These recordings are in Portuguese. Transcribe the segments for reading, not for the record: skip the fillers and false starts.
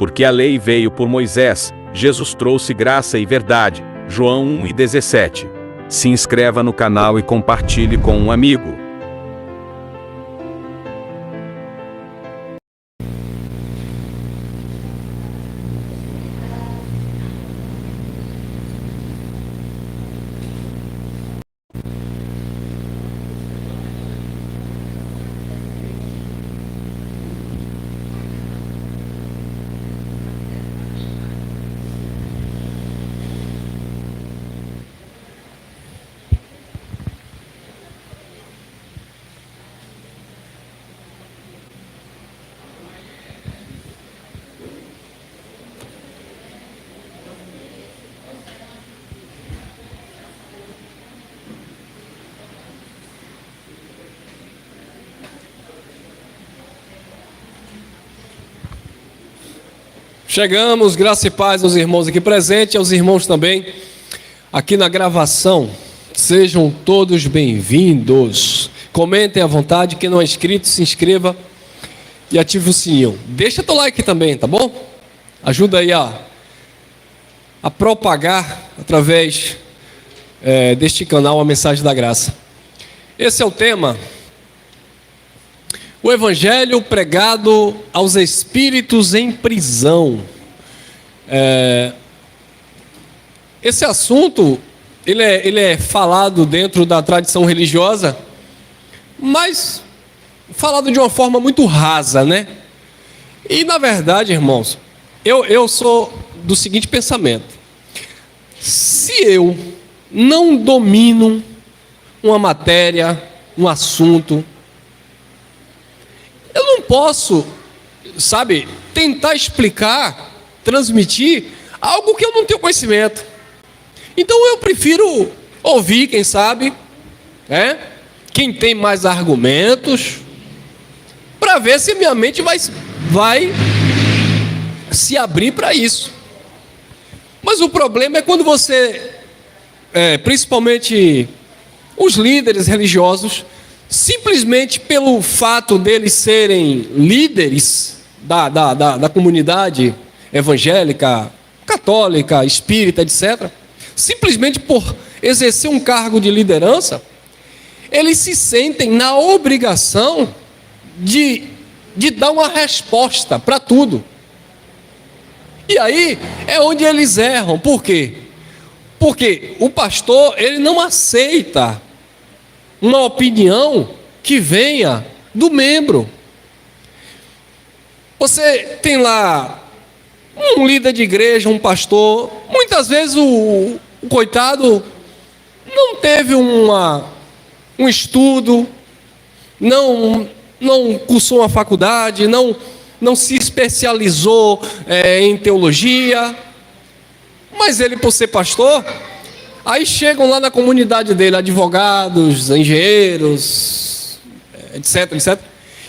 Porque a lei veio por Moisés, Jesus trouxe graça e verdade. João 1:17. Se inscreva no canal e compartilhe com um amigo. Chegamos, graça e paz aos irmãos aqui presentes e aos irmãos também aqui na gravação. Sejam todos bem-vindos. Comentem à vontade, quem não é inscrito, se inscreva e ative o sininho. Deixa teu like também, tá bom? Ajuda aí a propagar através deste canal a mensagem da graça. Esse é o tema. O evangelho pregado aos espíritos em prisão. Esse assunto, ele é falado dentro da tradição religiosa, mas falado de uma forma muito rasa, né? E na verdade, irmãos, eu sou do seguinte pensamento: se eu não domino uma matéria, um assunto, eu não posso, tentar explicar, transmitir algo que eu não tenho conhecimento. Então eu prefiro ouvir, quem sabe, quem tem mais argumentos, para ver se minha mente vai se abrir para isso. Mas o problema é quando você, principalmente os líderes religiosos, simplesmente pelo fato deles serem líderes da comunidade evangélica, católica, espírita, etc., simplesmente por exercer um cargo de liderança, eles se sentem na obrigação de dar uma resposta para tudo. E aí é onde eles erram. Por quê? Porque o pastor, ele não aceita uma opinião que venha do membro. Você tem lá um líder de igreja, um pastor, muitas vezes o coitado não teve um estudo, não cursou uma faculdade, não se especializou em teologia, mas ele, por ser pastor, aí chegam lá na comunidade dele advogados, engenheiros, etc.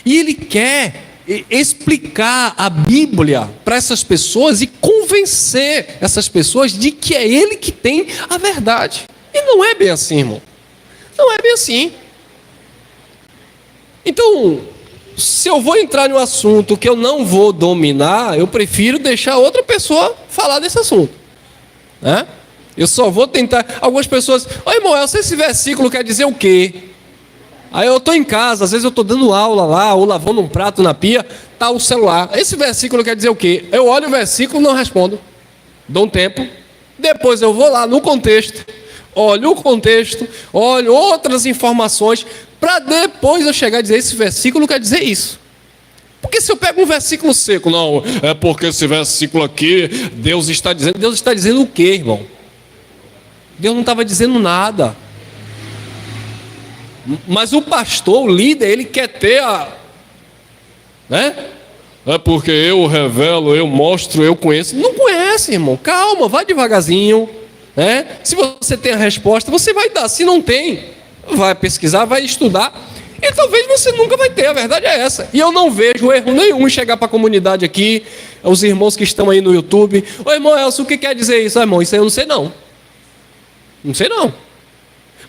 E ele quer explicar a Bíblia para essas pessoas e convencer essas pessoas de que é ele que tem a verdade. E não é bem assim, irmão. Não é bem assim. Então, se eu vou entrar em um assunto que eu não vou dominar, eu prefiro deixar outra pessoa falar desse assunto, né? Eu só vou tentar. Algumas pessoas: oi, irmão, esse versículo quer dizer o quê? Aí eu estou em casa, às vezes eu estou dando aula lá, ou lavando um prato na pia, está o celular. Esse versículo quer dizer o quê? Eu olho o versículo e não respondo. Dou um tempo. Depois eu vou lá no contexto, olho o contexto, olho outras informações, para depois eu chegar a dizer: esse versículo quer dizer isso. Porque se eu pego um versículo seco, não, é porque esse versículo aqui, Deus está dizendo o quê, irmão? Deus não estava dizendo nada. Mas o pastor, o líder, ele quer ter é porque eu revelo, eu mostro, eu conheço. Não conhece, irmão. Calma, vai devagarzinho, Se você tem a resposta, você vai dar. Se não tem, vai pesquisar, vai estudar, e talvez você nunca vai ter. A verdade é essa. E eu não vejo erro nenhum em chegar para a comunidade aqui, os irmãos que estão aí no YouTube: ô, irmão Elcio, o que quer dizer isso? Irmão, isso aí eu não sei não. Não sei não.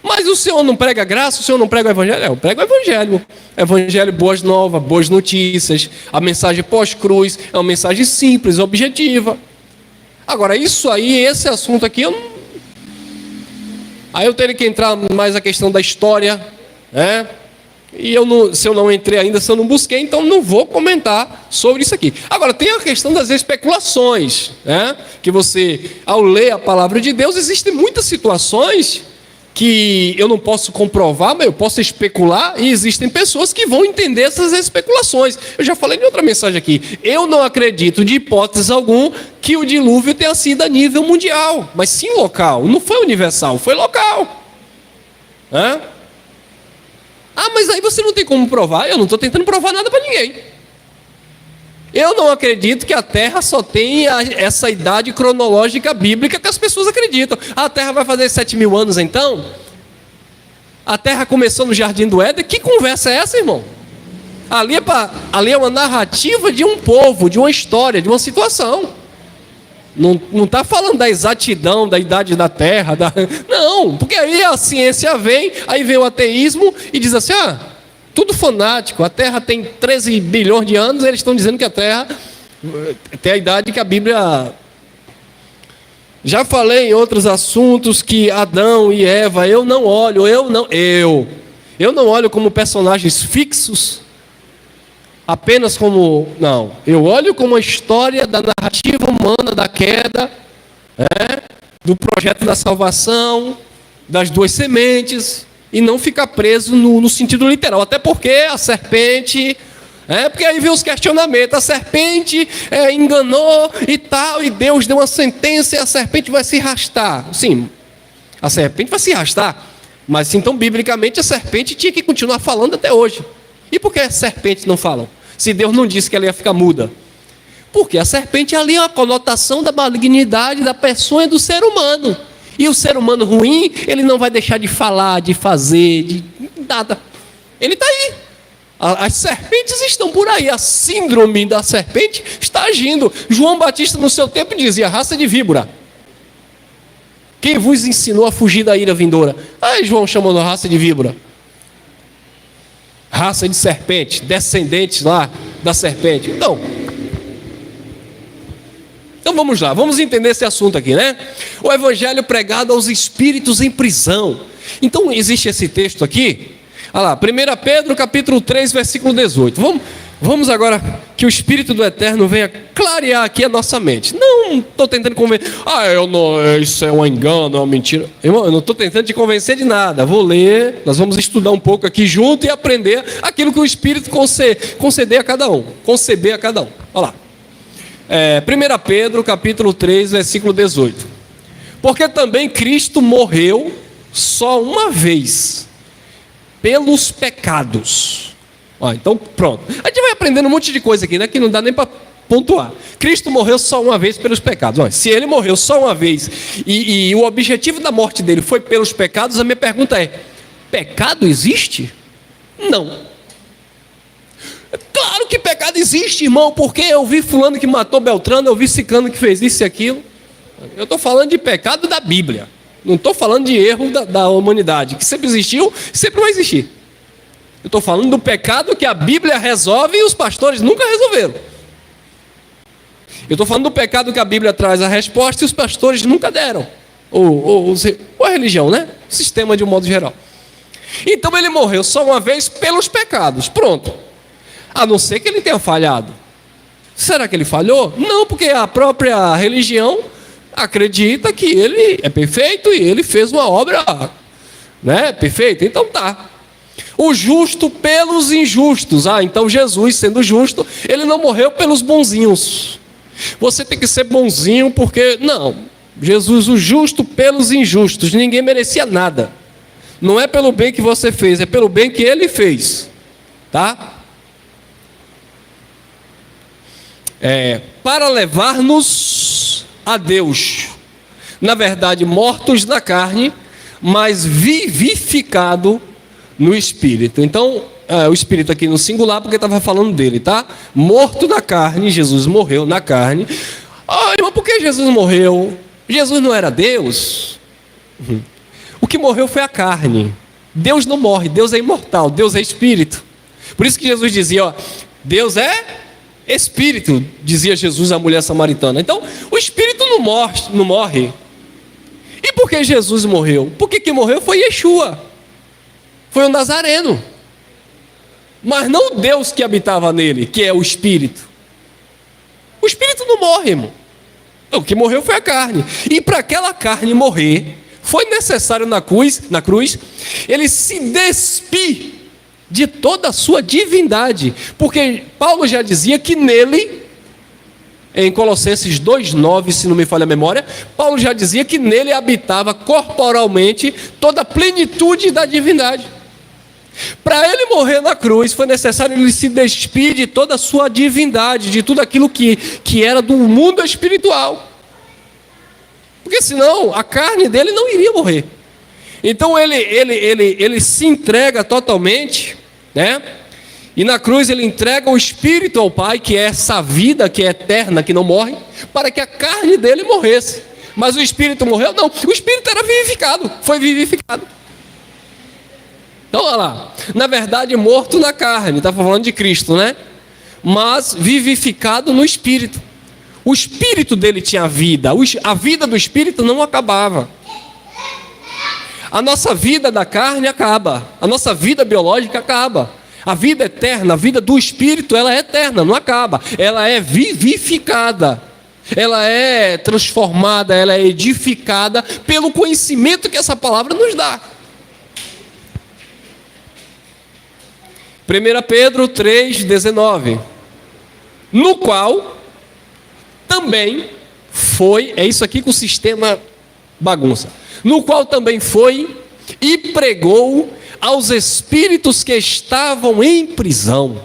Mas o senhor não prega graça, o senhor não prega o evangelho? Eu prego o evangelho. Evangelho, boas novas, boas notícias. A mensagem pós-cruz é uma mensagem simples, objetiva. Agora, isso aí, esse assunto aqui, aí eu teria que entrar mais na questão da história, né? E se eu não entrei ainda, se eu não busquei, então não vou comentar sobre isso aqui. Agora, tem a questão das especulações, né? Que você, ao ler a palavra de Deus, existem muitas situações que eu não posso comprovar, mas eu posso especular, e existem pessoas que vão entender essas especulações. Eu já falei em outra mensagem aqui. Eu não acredito, de hipótese alguma, que o dilúvio tenha sido a nível mundial, mas sim local. Não foi universal, foi local. Hã? Ah, mas aí você não tem como provar. Eu não estou tentando provar nada para ninguém. Eu não acredito que a Terra só tenha essa idade cronológica bíblica que as pessoas acreditam. A Terra vai fazer 7.000 anos então? A Terra começou no Jardim do Éden? Que conversa é essa, irmão? Ali é uma narrativa de um povo, de uma história, de uma situação. Não está falando da exatidão da idade da Terra. Não, porque aí a ciência vem, aí vem o ateísmo e diz assim, tudo fanático, a Terra tem 13 bilhões de anos, eles estão dizendo que a Terra tem a idade que a Bíblia... Já falei em outros assuntos que Adão e Eva, eu não olho como personagens fixos, apenas como... Não, eu olho como a história da narrativa humana, da queda, do projeto da salvação, das duas sementes... E não ficar preso no sentido literal. Até porque a serpente... porque aí vem os questionamentos. A serpente enganou e tal, e Deus deu uma sentença e a serpente vai se arrastar. Sim, a serpente vai se arrastar. Mas então, biblicamente, a serpente tinha que continuar falando até hoje. E por que as serpentes não falam? Se Deus não disse que ela ia ficar muda. Porque a serpente ali é uma conotação da malignidade, da peçonha do ser humano. E o ser humano ruim, ele não vai deixar de falar, de fazer, de nada. Ele está aí. As serpentes estão por aí. A síndrome da serpente está agindo. João Batista, no seu tempo, dizia, raça de víbora. Quem vos ensinou a fugir da ira vindoura? Aí João chamando a raça de víbora. Raça de serpente, descendentes lá da serpente. Então vamos lá, vamos entender esse assunto aqui, né? O evangelho pregado aos espíritos em prisão. Então existe esse texto aqui, olha lá, 1 Pedro capítulo 3, versículo 18. Vamos agora que o Espírito do Eterno venha clarear aqui a nossa mente. Não estou tentando convencer, isso é um engano, é uma mentira. Irmão, eu não estou tentando te convencer de nada. Vou ler, nós vamos estudar um pouco aqui junto e aprender aquilo que o Espírito conceder a cada um, conceber a cada um. Olha lá. 1 Pedro capítulo 3, versículo 18. Porque também Cristo morreu só uma vez pelos pecados. Então pronto, a gente vai aprendendo um monte de coisa aqui, né, que não dá nem para pontuar. Cristo morreu só uma vez pelos pecados. Se ele morreu só uma vez e o objetivo da morte dele foi pelos pecados, a minha pergunta é, pecado existe? Não. Claro que pecado existe, irmão, porque eu vi fulano que matou Beltrano, eu vi ciclano que fez isso e aquilo. Eu estou falando de pecado da Bíblia. Não estou falando de erro da humanidade, que sempre existiu e sempre vai existir. Eu estou falando do pecado que a Bíblia resolve e os pastores nunca resolveram. Eu estou falando do pecado que a Bíblia traz a resposta e os pastores nunca deram. Ou a religião, né? O sistema de um modo geral. Então ele morreu só uma vez pelos pecados. Pronto. A não ser que ele tenha falhado. Será que ele falhou? Não, porque a própria religião acredita que ele é perfeito e ele fez uma obra, né, perfeita. Então tá. O justo pelos injustos. Então Jesus, sendo justo, ele não morreu pelos bonzinhos. Você tem que ser bonzinho porque... Não. Jesus, o justo pelos injustos. Ninguém merecia nada. Não é pelo bem que você fez, é pelo bem que ele fez. Tá? Para levar-nos a Deus, na verdade mortos na carne, mas vivificado no Espírito. Então, o Espírito aqui no singular, porque estava falando dele, tá? Morto na carne, Jesus morreu na carne. Irmão, por que Jesus morreu? Jesus não era Deus? O que morreu foi a carne. Deus não morre, Deus é imortal, Deus é espírito. Por isso que Jesus dizia, ó, Deus é espírito, dizia Jesus à mulher samaritana. Então, o espírito não morre. E por que Jesus morreu? Porque quem morreu foi Yeshua, foi o Nazareno. Mas não o Deus que habitava nele, que é o espírito. O espírito não morre, irmão. O que morreu foi a carne. E para aquela carne morrer, foi necessário na cruz, ele se despir de toda a sua divindade. Porque Paulo já dizia que nele, em Colossenses 2,9, se não me falha a memória, Paulo já dizia que nele habitava corporalmente toda a plenitude da divindade. Para ele morrer na cruz, foi necessário ele se despir de toda a sua divindade, de tudo aquilo que era do mundo espiritual. Porque senão a carne dele não iria morrer. Então ele se entrega totalmente, né? E na cruz ele entrega o espírito ao Pai, que é essa vida que é eterna, que não morre, para que a carne dele morresse. Mas o espírito morreu? Não, o espírito era vivificado, foi vivificado. Então, olha lá, na verdade morto na carne, está falando de Cristo, né? Mas vivificado no Espírito. O Espírito dele tinha vida, a vida do Espírito não acabava. A nossa vida da carne acaba, a nossa vida biológica acaba. A vida eterna, a vida do Espírito, ela é eterna, não acaba. Ela é vivificada, ela é transformada, ela é edificada pelo conhecimento que essa palavra nos dá. 1 Pedro 3,19, no qual também foi, é isso aqui que o sistema bagunça, no qual também foi e pregou aos espíritos que estavam em prisão.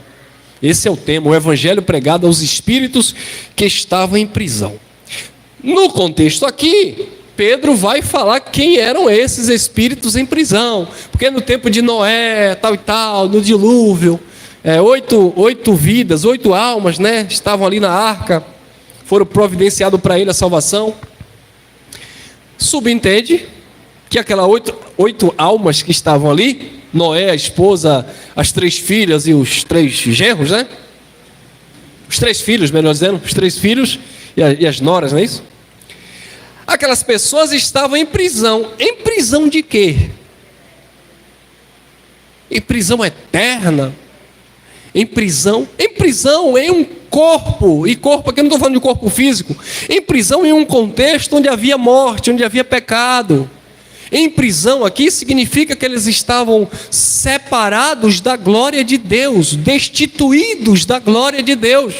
Esse é o tema, o evangelho pregado aos espíritos que estavam em prisão. No contexto aqui, Pedro vai falar quem eram esses espíritos em prisão, porque no tempo de Noé, tal e tal, no dilúvio, 8 vidas, 8 almas, né, estavam ali na arca, foram providenciado para ele a salvação. Subentende que aquelas 8 almas que estavam ali, Noé, a esposa, as 3 filhas e os 3 genros, né? Os 3 filhos, melhor dizendo, os 3 filhos e as noras, não é isso? Aquelas pessoas estavam em prisão. Em prisão de quê? Em prisão eterna? Em prisão em um corpo, e corpo aqui eu não estou falando de corpo físico, em prisão em um contexto onde havia morte, onde havia pecado. Em prisão aqui significa que eles estavam separados da glória de Deus, destituídos da glória de Deus.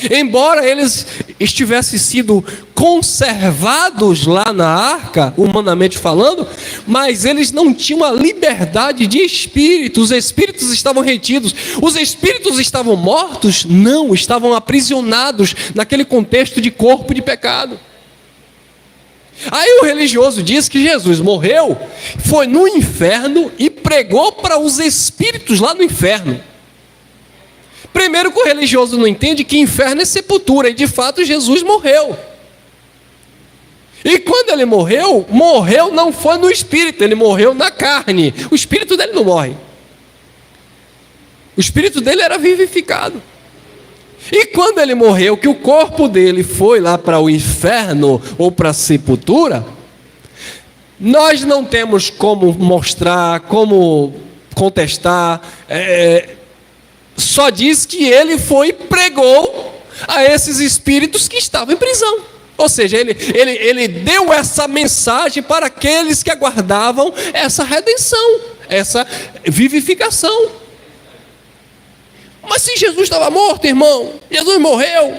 Embora eles tivessem sido conservados lá na arca, humanamente falando, mas eles não tinham a liberdade de espírito, os espíritos estavam retidos. Os espíritos estavam mortos? Não, estavam aprisionados naquele contexto de corpo de pecado. Aí o religioso diz que Jesus morreu, foi no inferno e pregou para os espíritos lá no inferno. Primeiro que o religioso não entende que inferno é sepultura, e de fato Jesus morreu. E quando ele morreu não foi no espírito, ele morreu na carne. O espírito dele não morre. O espírito dele era vivificado. E quando ele morreu, que o corpo dele foi lá para o inferno ou para a sepultura, nós não temos como mostrar, como contestar, só diz que ele foi e pregou a esses espíritos que estavam em prisão. Ou seja, ele deu essa mensagem para aqueles que aguardavam essa redenção, essa vivificação. Mas se Jesus estava morto, irmão, Jesus morreu,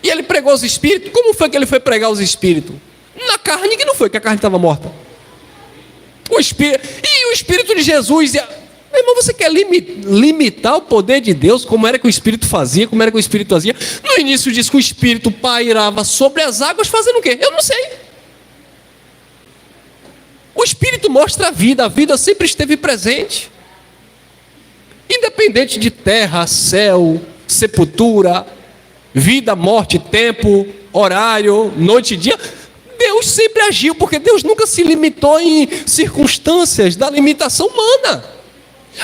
e ele pregou os espíritos, como foi que ele foi pregar os espíritos? Na carne que não foi, que a carne estava morta. E o espírito de Jesus... Meu irmão, você quer limitar o poder de Deus? Como era que o Espírito fazia? Como era que o Espírito fazia? No início diz que o Espírito pairava sobre as águas, fazendo o quê? Eu não sei. O Espírito mostra a vida sempre esteve presente. Independente de terra, céu, sepultura, vida, morte, tempo, horário, noite e dia, Deus sempre agiu, porque Deus nunca se limitou em circunstâncias da limitação humana.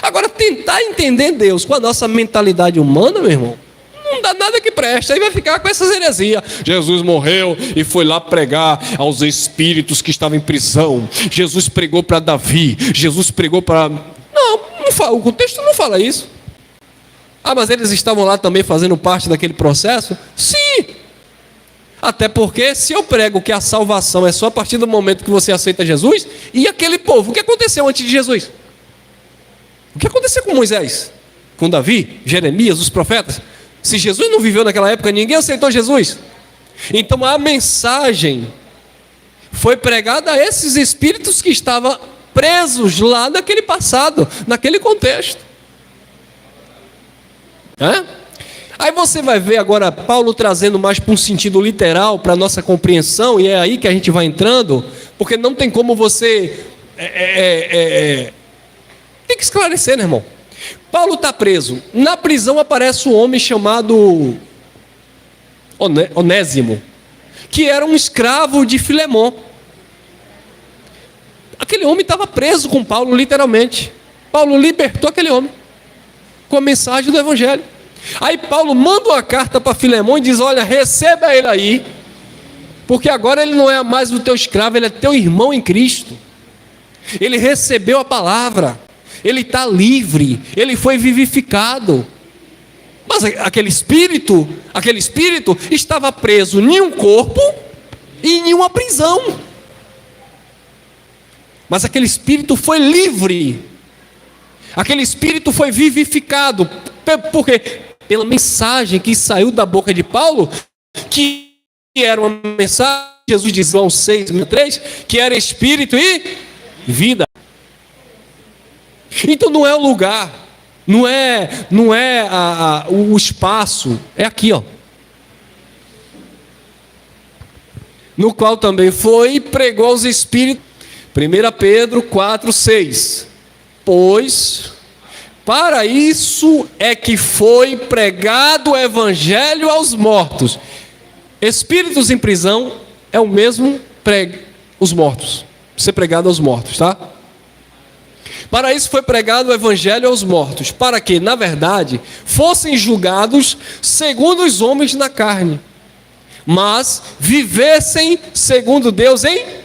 Agora, tentar entender Deus com a nossa mentalidade humana, meu irmão, não dá nada que preste. Aí vai ficar com essas heresias. Jesus morreu e foi lá pregar aos espíritos que estavam em prisão. Jesus pregou para Davi. Jesus pregou para... Não fala, o contexto não fala isso. Ah, mas eles estavam lá também fazendo parte daquele processo? Sim. Até porque se eu prego que a salvação é só a partir do momento que você aceita Jesus, e aquele povo, o que aconteceu antes de Jesus? O que aconteceu com Moisés? Com Davi, Jeremias, os profetas? Se Jesus não viveu naquela época, ninguém aceitou Jesus. Então a mensagem foi pregada a esses espíritos que estavam presos lá naquele passado, naquele contexto. Aí você vai ver agora Paulo trazendo mais para um sentido literal, para a nossa compreensão, e é aí que a gente vai entrando, porque não tem como você... Tem que esclarecer, né, irmão? Paulo está preso. Na prisão aparece um homem chamado Onésimo, que era um escravo de Filemon. Aquele homem estava preso com Paulo, literalmente. Paulo libertou aquele homem com a mensagem do Evangelho. Aí Paulo manda uma carta para Filemon e diz: olha, receba ele aí, porque agora ele não é mais o teu escravo, ele é teu irmão em Cristo. Ele recebeu a palavra, ele está livre, ele foi vivificado. Mas aquele espírito estava preso em um corpo e em uma prisão. Mas aquele espírito foi livre, aquele espírito foi vivificado. Por quê? Pela mensagem que saiu da boca de Paulo, que era uma mensagem, Jesus diz João 6:3, que era espírito e vida. Então não é o lugar, não é o espaço, é aqui, ó. No qual também foi e pregou aos espíritos. 1 Pedro 4:6. Pois para isso é que foi pregado o evangelho aos mortos. Espíritos em prisão é o mesmo os mortos, ser pregado aos mortos, tá? Para isso foi pregado o evangelho aos mortos, para que, na verdade, fossem julgados segundo os homens na carne, mas vivessem segundo Deus em...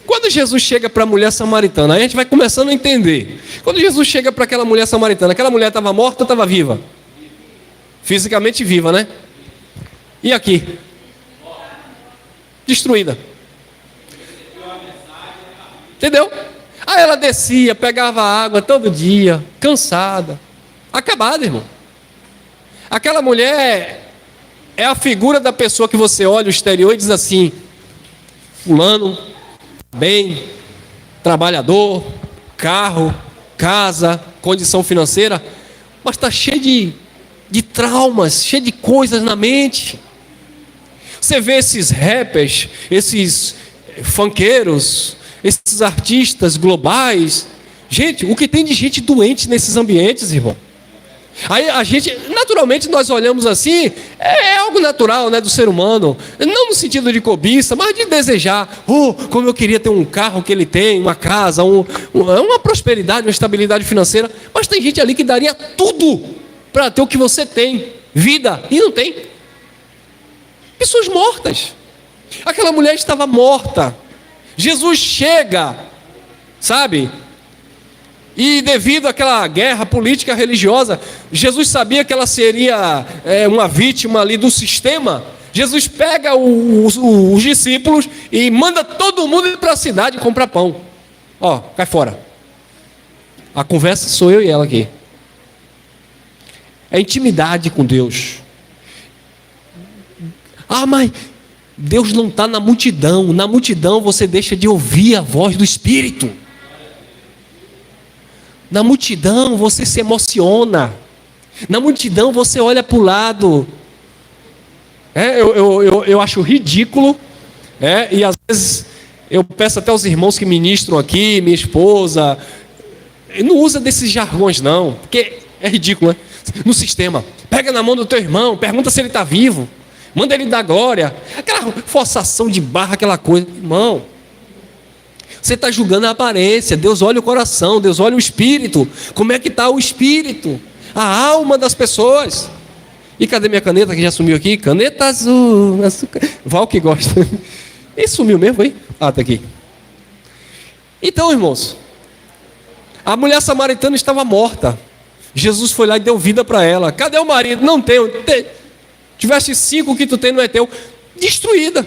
Quando Jesus chega para a mulher samaritana, aí a gente vai começando a entender. Quando Jesus chega para aquela mulher samaritana, aquela mulher estava morta ou estava viva? Fisicamente viva, né? E aqui? Destruída. Entendeu? Aí ela descia, pegava água todo dia, cansada, acabada, irmão. Aquela mulher é a figura da pessoa que você olha o exterior e diz assim: fulano, bem, trabalhador, carro, casa, condição financeira, mas está cheio de traumas, cheio de coisas na mente. Você vê esses rappers, esses funkeiros, esses artistas globais, gente, o que tem de gente doente nesses ambientes, irmão? Aí a gente, naturalmente nós olhamos assim, é algo natural, né, do ser humano, não no sentido de cobiça, mas de desejar, como eu queria ter um carro que ele tem, uma casa, uma prosperidade, uma estabilidade financeira. Mas tem gente ali que daria tudo para ter o que você tem, vida, e não tem. Pessoas mortas. Aquela mulher estava morta. Jesus chega, sabe? E devido àquela guerra política religiosa, Jesus sabia que ela seria uma vítima ali do sistema. Jesus pega os discípulos e manda todo mundo ir para a cidade comprar pão. Ó, cai fora. A conversa sou eu e ela aqui. É intimidade com Deus. Ah, mas Deus não está na multidão. Na multidão você deixa de ouvir a voz do Espírito. Na multidão você se emociona. Na multidão você olha para o lado. Eu acho ridículo. E às vezes eu peço até aos irmãos que ministram aqui, minha esposa, não usa desses jargões não, porque é ridículo, né? No sistema, pega na mão do teu irmão, pergunta se ele está vivo. Manda ele dar glória. Aquela forçação de barra, aquela coisa. Irmão, você está julgando a aparência. Deus olha o coração, Deus olha o espírito. Como é que está o espírito? A alma das pessoas. E cadê minha caneta que já sumiu aqui? Caneta azul, açúcar. Val que gosta. Ele sumiu mesmo, hein? Ah, está aqui. Então, irmãos, a mulher samaritana estava morta. Jesus foi lá e deu vida para ela. Cadê o marido? Não tenho. Tiveste 5, o que tu tem não é teu. Destruída.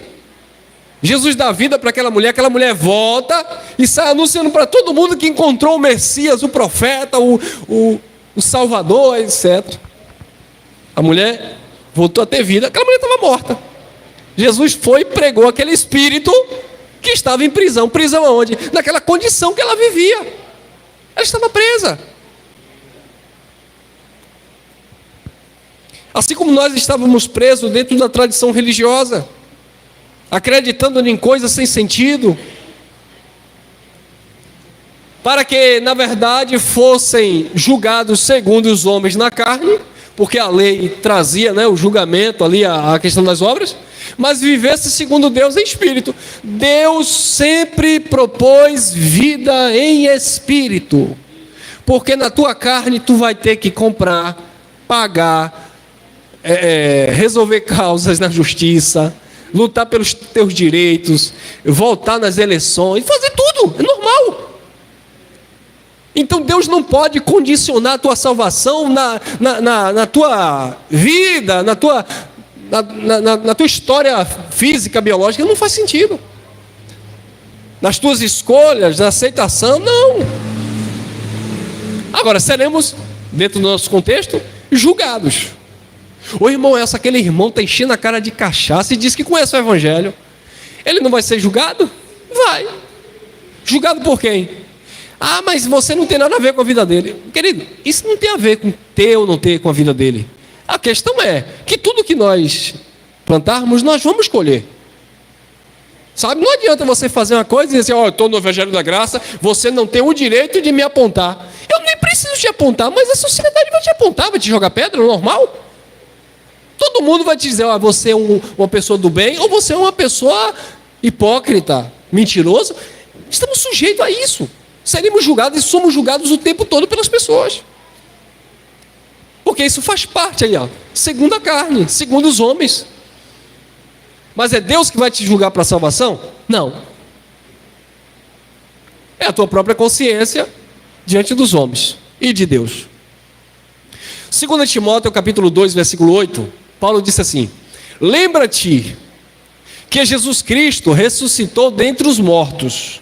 Jesus dá vida para aquela mulher volta e sai anunciando para todo mundo que encontrou o Messias, o profeta, o Salvador, etc. A mulher voltou a ter vida, aquela mulher estava morta. Jesus foi e pregou aquele espírito que estava em prisão. Prisão aonde? Naquela condição que ela vivia. Ela estava presa. Assim como nós estávamos presos dentro da tradição religiosa, acreditando em coisas sem sentido, para que, na verdade, fossem julgados segundo os homens na carne, porque a lei trazia, né, o julgamento ali, a questão das obras, mas vivesse segundo Deus em espírito. Deus sempre propôs vida em espírito, porque na tua carne tu vai ter que comprar, pagar, resolver causas na justiça, lutar pelos teus direitos, voltar nas eleições, fazer tudo, é normal. Então Deus não pode condicionar a tua salvação na tua vida, na tua história física, biológica, não faz sentido. Nas tuas escolhas, na aceitação, não. Agora, seremos, dentro do nosso contexto, julgados. O irmão, aquele irmão está enchendo a cara de cachaça e diz que conhece o Evangelho. Ele não vai ser julgado? Vai. Julgado por quem? Ah, mas você não tem nada a ver com a vida dele. Querido, isso não tem a ver com ter ou não ter com a vida dele. A questão é que tudo que nós plantarmos, nós vamos colher. Sabe, não adianta você fazer uma coisa e dizer assim, eu estou no Evangelho da Graça, você não tem o direito de me apontar. Eu nem preciso te apontar, mas a sociedade vai te apontar, vai te jogar pedra, normal. Todo mundo vai te dizer, você é uma pessoa do bem, ou você é uma pessoa hipócrita, mentirosa. Estamos sujeitos a isso. Seremos julgados e somos julgados o tempo todo pelas pessoas. Porque isso faz parte aí, segundo a carne, segundo os homens. Mas é Deus que vai te julgar para a salvação? Não. É a tua própria consciência diante dos homens e de Deus. 2 Timóteo capítulo 2, versículo 8, Paulo disse assim: lembra-te que Jesus Cristo ressuscitou dentre os mortos,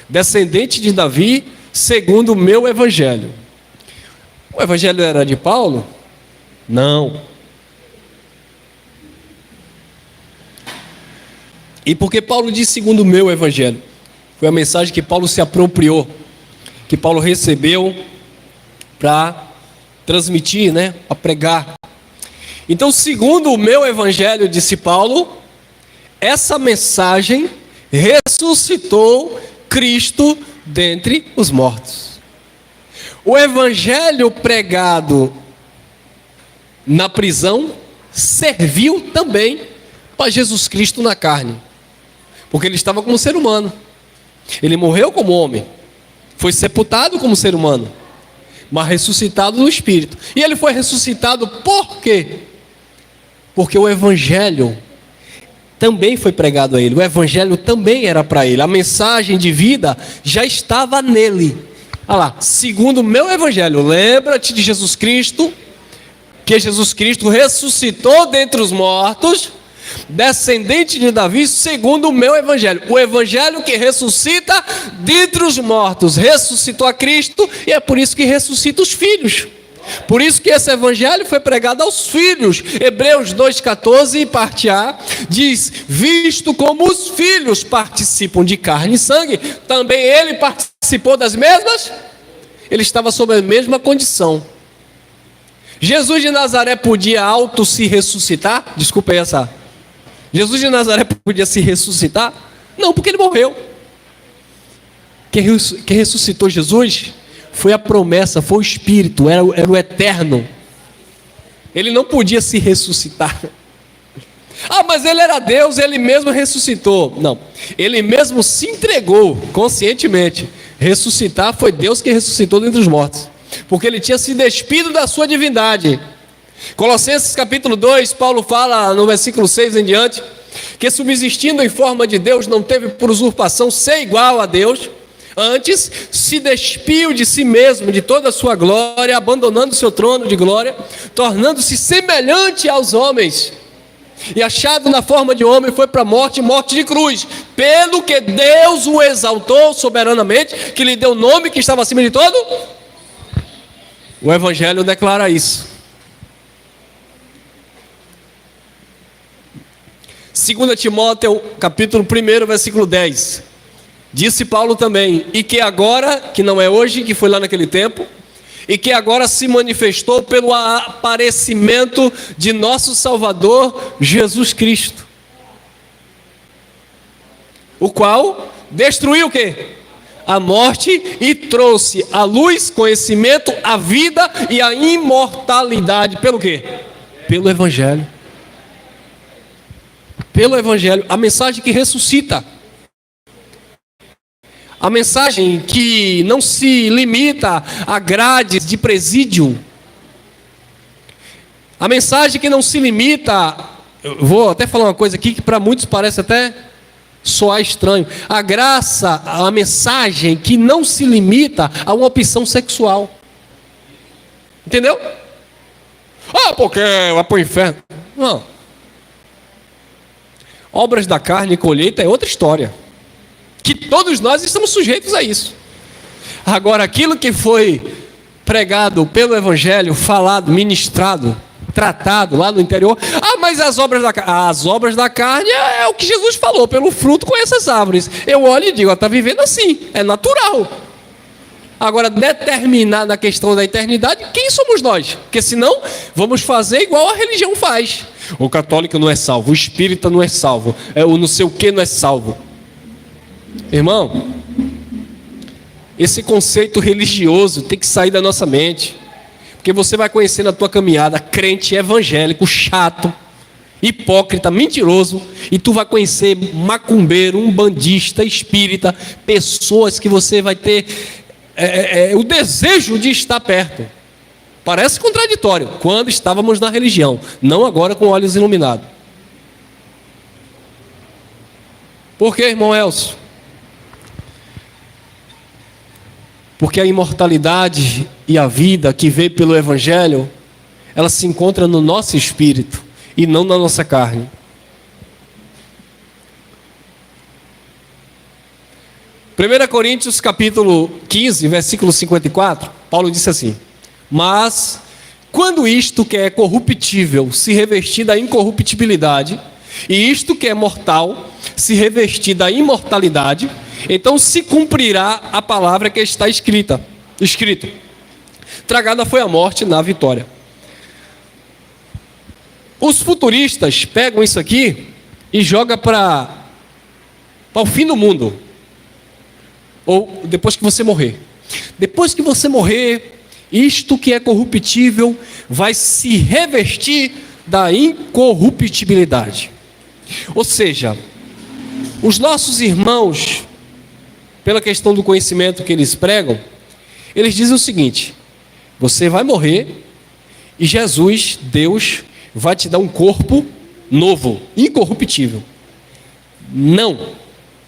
descendente de Davi, segundo o meu evangelho. O evangelho era de Paulo? Não. E por que Paulo diz segundo o meu evangelho? Foi a mensagem que Paulo se apropriou, que Paulo recebeu para transmitir, a pregar. Então, segundo o meu evangelho, disse Paulo, essa mensagem ressuscitou Cristo dentre os mortos. O evangelho pregado na prisão serviu também para Jesus Cristo na carne, porque ele estava como ser humano. Ele morreu como homem, foi sepultado como ser humano, mas ressuscitado no Espírito. E ele foi ressuscitado por quê? Porque o Evangelho também foi pregado a ele. O Evangelho também era para ele. A mensagem de vida já estava nele. Olha lá, segundo o meu Evangelho, lembra-te de Jesus Cristo, que Jesus Cristo ressuscitou dentre os mortos, descendente de Davi, segundo o meu Evangelho. O Evangelho que ressuscita dentre os mortos, ressuscitou a Cristo, e é por isso que ressuscita os filhos. Por isso que esse Evangelho foi pregado aos filhos. Hebreus 2,14, parte A, diz: visto como os filhos participam de carne e sangue, também ele participou das mesmas. Ele estava sob a mesma condição. Jesus de Nazaré podia se ressuscitar? Desculpa aí essa. Jesus de Nazaré podia se ressuscitar? Não, porque ele morreu. Quem ressuscitou Jesus foi a promessa, foi o Espírito, era o eterno. Ele não podia se ressuscitar. Ah, mas ele era Deus, ele mesmo ressuscitou. Não, ele mesmo se entregou conscientemente. Ressuscitar foi Deus que ressuscitou dentre os mortos, porque ele tinha se despido da sua divindade. Colossenses capítulo 2, Paulo fala no versículo 6 em diante, que subsistindo em forma de Deus, não teve por usurpação ser igual a Deus, antes se despiu de si mesmo, de toda a sua glória, abandonando seu trono de glória, tornando-se semelhante aos homens, e achado na forma de homem, foi para a morte, morte de cruz, pelo que Deus o exaltou soberanamente, que lhe deu o nome que estava acima de todo. O Evangelho declara isso. 2 Timóteo capítulo 1, versículo 10, disse Paulo também, e que agora, que não é hoje, que foi lá naquele tempo, e que agora se manifestou pelo aparecimento de nosso Salvador Jesus Cristo, o qual destruiu o quê? A morte, e trouxe a luz, conhecimento, a vida e a imortalidade. Pelo quê? Pelo Evangelho. Pelo Evangelho, a mensagem que ressuscita. A mensagem que não se limita a grades de presídio. A mensagem que não se limita, eu vou até falar uma coisa aqui que para muitos parece até soar estranho. A graça, a mensagem que não se limita a uma opção sexual. Entendeu? Ah, porque vai para o inferno. Não. Obras da carne e colheita é outra história, que todos nós estamos sujeitos a isso. Agora, aquilo que foi pregado pelo Evangelho, falado, ministrado, tratado lá no interior, mas as obras da carne é o que Jesus falou, pelo fruto conhece as árvores. Eu olho e digo, está vivendo assim, é natural. Agora, determinar na questão da eternidade, quem somos nós? Porque senão, vamos fazer igual a religião faz. O católico não é salvo, o espírita não é salvo, o não sei o que não é salvo. Irmão, esse conceito religioso tem que sair da nossa mente, porque você vai conhecer na tua caminhada crente evangélico, chato, hipócrita, mentiroso, e tu vai conhecer macumbeiro, umbandista, espírita, pessoas que você vai ter o desejo de estar perto. Parece contraditório, quando estávamos na religião, não agora com olhos iluminados. Por que, irmão Elcio? Porque a imortalidade e a vida que veio pelo Evangelho, ela se encontra no nosso espírito e não na nossa carne. Primeira Coríntios capítulo 15, versículo 54, Paulo disse assim: mas quando isto que é corruptível se revestir da incorruptibilidade, e isto que é mortal se revestir da imortalidade, então se cumprirá a palavra que está escrito: tragada foi a morte na vitória. Os futuristas pegam isso aqui e jogam para o fim do mundo, ou depois que você morrer. Depois que você morrer, isto que é corruptível vai se revestir da incorruptibilidade. Ou seja, os nossos irmãos, pela questão do conhecimento que eles pregam, eles dizem o seguinte: você vai morrer e Jesus, Deus, vai te dar um corpo novo, incorruptível. Não,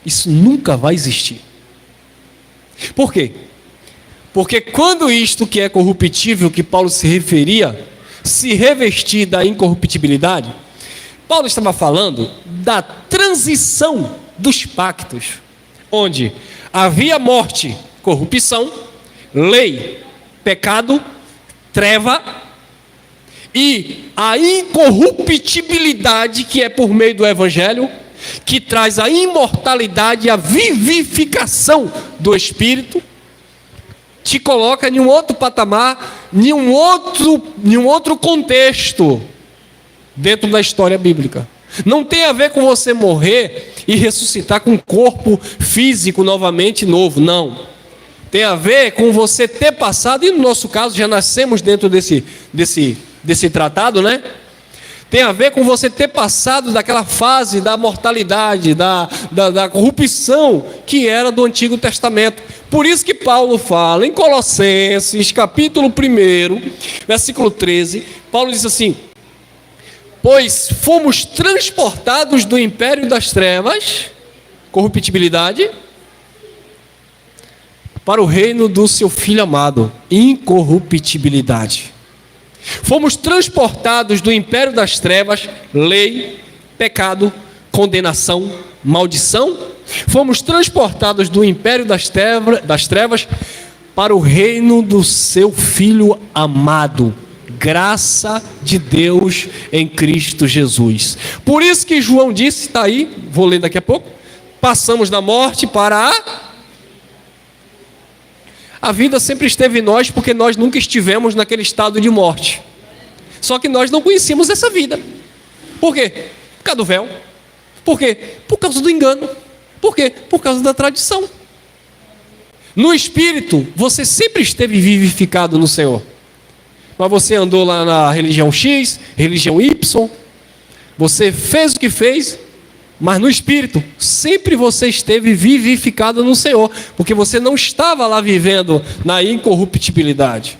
isso nunca vai existir. Por quê? Porque quando isto que é corruptível, que Paulo se referia, se revestir da incorruptibilidade, Paulo estava falando da transição dos pactos, onde havia morte, corrupção, lei, pecado, treva, e a incorruptibilidade que é por meio do Evangelho, que traz a imortalidade e a vivificação do Espírito, te coloca em um outro patamar, em um outro contexto dentro da história bíblica. Não tem a ver com você morrer e ressuscitar com um corpo físico novamente novo, não. Tem a ver com você ter passado, e no nosso caso já nascemos dentro desse tratado, né? Tem a ver com você ter passado daquela fase da mortalidade, da corrupção que era do Antigo Testamento. Por isso que Paulo fala em Colossenses, capítulo 1, versículo 13, Paulo diz assim: pois fomos transportados do império das trevas, corruptibilidade, para o reino do seu Filho amado, incorruptibilidade. Fomos transportados do império das trevas, lei, pecado, condenação, maldição. Fomos transportados do império das trevas para o reino do seu Filho amado, graça de Deus em Cristo Jesus. Por isso que João disse, está aí, vou ler daqui a pouco, passamos da morte para a vida sempre esteve em nós, porque nós nunca estivemos naquele estado de morte. Só que nós não conhecíamos essa vida. Por quê? Por causa do véu. Por quê? Por causa do engano. Por quê? Por causa da tradição. No Espírito, você sempre esteve vivificado no Senhor. Mas você andou lá na religião X, religião Y, você fez o que fez, mas no Espírito, sempre você esteve vivificado no Senhor, porque você não estava lá vivendo na incorruptibilidade.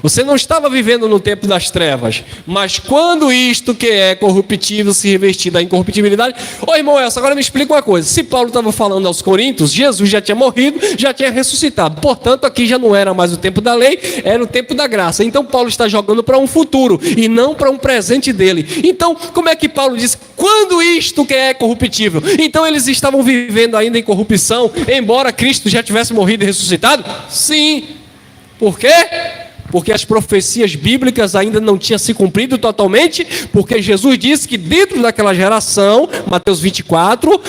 Você não estava vivendo no tempo das trevas, mas quando isto que é corruptível se revestir da incorruptibilidade... Ô irmão Elcio, agora me explica uma coisa. Se Paulo estava falando aos Coríntios, Jesus já tinha morrido, já tinha ressuscitado. Portanto, aqui já não era mais o tempo da lei, era o tempo da graça. Então Paulo está jogando para um futuro e não para um presente dele. Então, como é que Paulo diz? Quando isto que é corruptível? Então eles estavam vivendo ainda em corrupção, embora Cristo já tivesse morrido e ressuscitado? Sim. Por quê? Porque as profecias bíblicas ainda não tinham se cumprido totalmente, porque Jesus disse que dentro daquela geração, Mateus 24,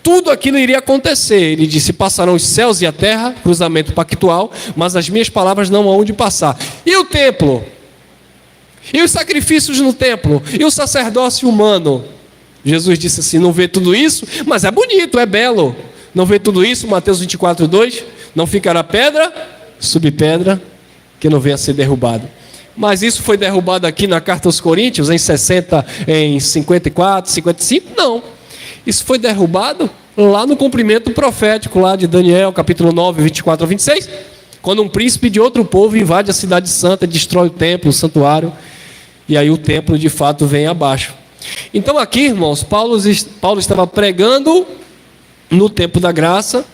tudo aquilo iria acontecer. Ele disse: passarão os céus e a terra, cruzamento pactual, mas as minhas palavras não hão de passar. E o templo? E os sacrifícios no templo? E o sacerdócio humano? Jesus disse assim: não vê tudo isso, mas é bonito, é belo. Não vê tudo isso, Mateus 24, 2, não ficará pedra sobre pedra que não venha a ser derrubado. Mas isso foi derrubado aqui na carta aos Coríntios em 54, 55? Não. Isso foi derrubado lá no cumprimento profético lá de Daniel, capítulo 9, 24 a 26, quando um príncipe de outro povo invade a cidade santa, destrói o templo, o santuário, e aí o templo de fato vem abaixo. Então aqui, irmãos, Paulo estava pregando no tempo da graça,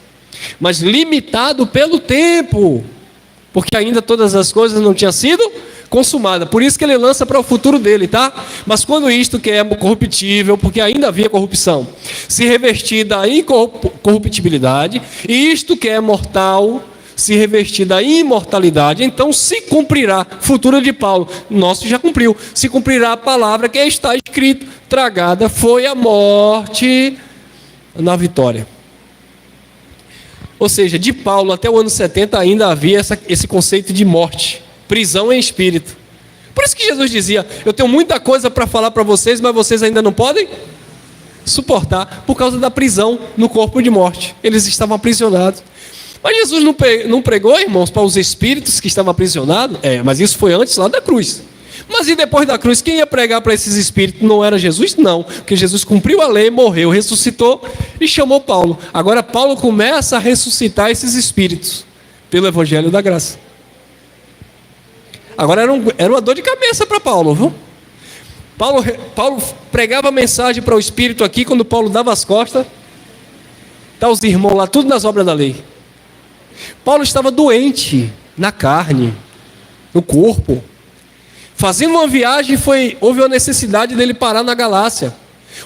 mas limitado pelo tempo, porque ainda todas as coisas não tinham sido consumadas. Por isso que ele lança para o futuro dele, tá? Mas quando isto que é corruptível, porque ainda havia corrupção, se revestir da incorruptibilidade, e isto que é mortal, se revestir da imortalidade, então se cumprirá, futuro de Paulo, nosso já cumpriu, se cumprirá a palavra que está escrito: tragada foi a morte na vitória. Ou seja, de Paulo até o ano 70 ainda havia esse conceito de morte, prisão em espírito. Por isso que Jesus dizia: eu tenho muita coisa para falar para vocês, mas vocês ainda não podem suportar, por causa da prisão no corpo de morte. Eles estavam aprisionados. Mas Jesus não pregou, irmãos, para os espíritos que estavam aprisionados? Mas isso foi antes lá da cruz. Mas e depois da cruz, quem ia pregar para esses espíritos? Não era Jesus? Não, porque Jesus cumpriu a lei, morreu, ressuscitou e chamou Paulo. Agora Paulo começa a ressuscitar esses espíritos pelo Evangelho da Graça. Agora era uma dor de cabeça para Paulo, viu? Paulo pregava a mensagem para o espírito aqui, quando Paulo dava as costas, tá os irmãos lá, tudo nas obras da lei. Paulo estava doente na carne, no corpo. Fazendo uma viagem, houve a necessidade dele parar na Galácia.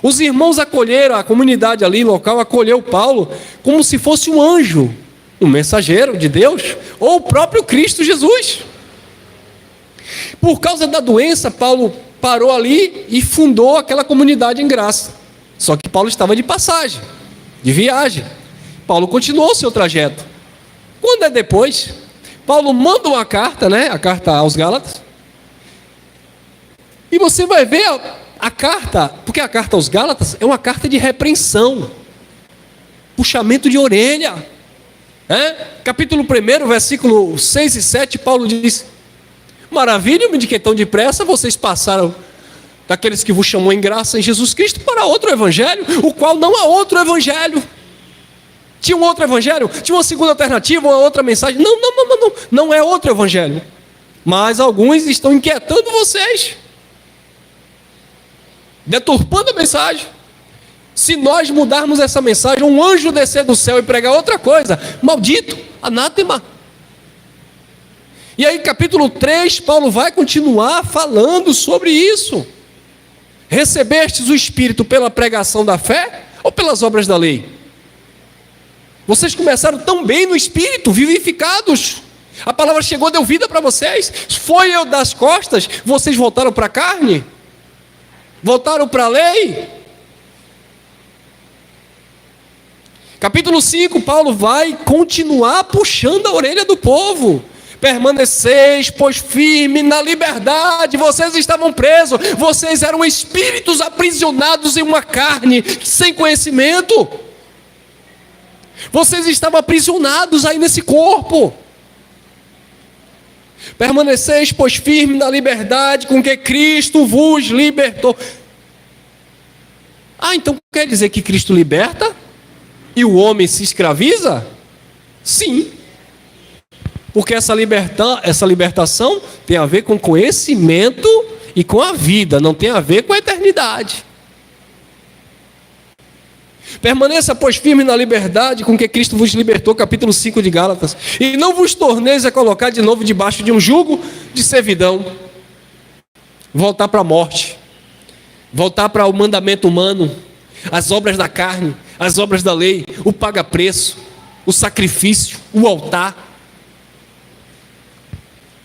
Os irmãos acolheram, a comunidade ali local acolheu Paulo como se fosse um anjo, um mensageiro de Deus, ou o próprio Cristo Jesus. Por causa da doença, Paulo parou ali e fundou aquela comunidade em graça. Só que Paulo estava de passagem, de viagem. Paulo continuou o seu trajeto. Quando é depois, Paulo manda uma carta, a carta aos Gálatas. E você vai ver a carta, porque a carta aos Gálatas é uma carta de repreensão, puxamento de orelha. Capítulo 1, versículo 6 e 7, Paulo diz: maravilha-me de que tão depressa vocês passaram daqueles que vos chamou em graça em Jesus Cristo para outro evangelho, o qual não há outro evangelho. Tinha um outro evangelho? Tinha uma segunda alternativa, uma outra mensagem? Não é outro evangelho. Mas alguns estão inquietando vocês, deturpando a mensagem. Se nós mudarmos essa mensagem, um anjo descer do céu e pregar outra coisa, maldito, anátema. E aí capítulo 3, Paulo vai continuar falando sobre isso. Recebestes o Espírito pela pregação da fé ou pelas obras da lei? Vocês começaram tão bem no Espírito, vivificados. A palavra chegou, deu vida para vocês. Foi eu das costas, vocês voltaram para a carne? Voltaram para a lei? Capítulo 5, Paulo vai continuar puxando a orelha do povo. Permaneceis, pois, firme na liberdade. Vocês estavam presos, vocês eram espíritos aprisionados em uma carne sem conhecimento. Vocês estavam aprisionados aí nesse corpo. Permaneceis, pois, firme na liberdade com que Cristo vos libertou. Então quer dizer que Cristo liberta e o homem se escraviza? Sim. Porque essa libertação tem a ver com conhecimento e com a vida, não tem a ver com a eternidade. Permaneça, pois, firme na liberdade com que Cristo vos libertou, capítulo 5 de Gálatas. E não vos torneis a colocar de novo debaixo de um jugo de servidão. Voltar para a morte. Voltar para o mandamento humano. As obras da carne, as obras da lei, o paga-preço, o sacrifício, o altar.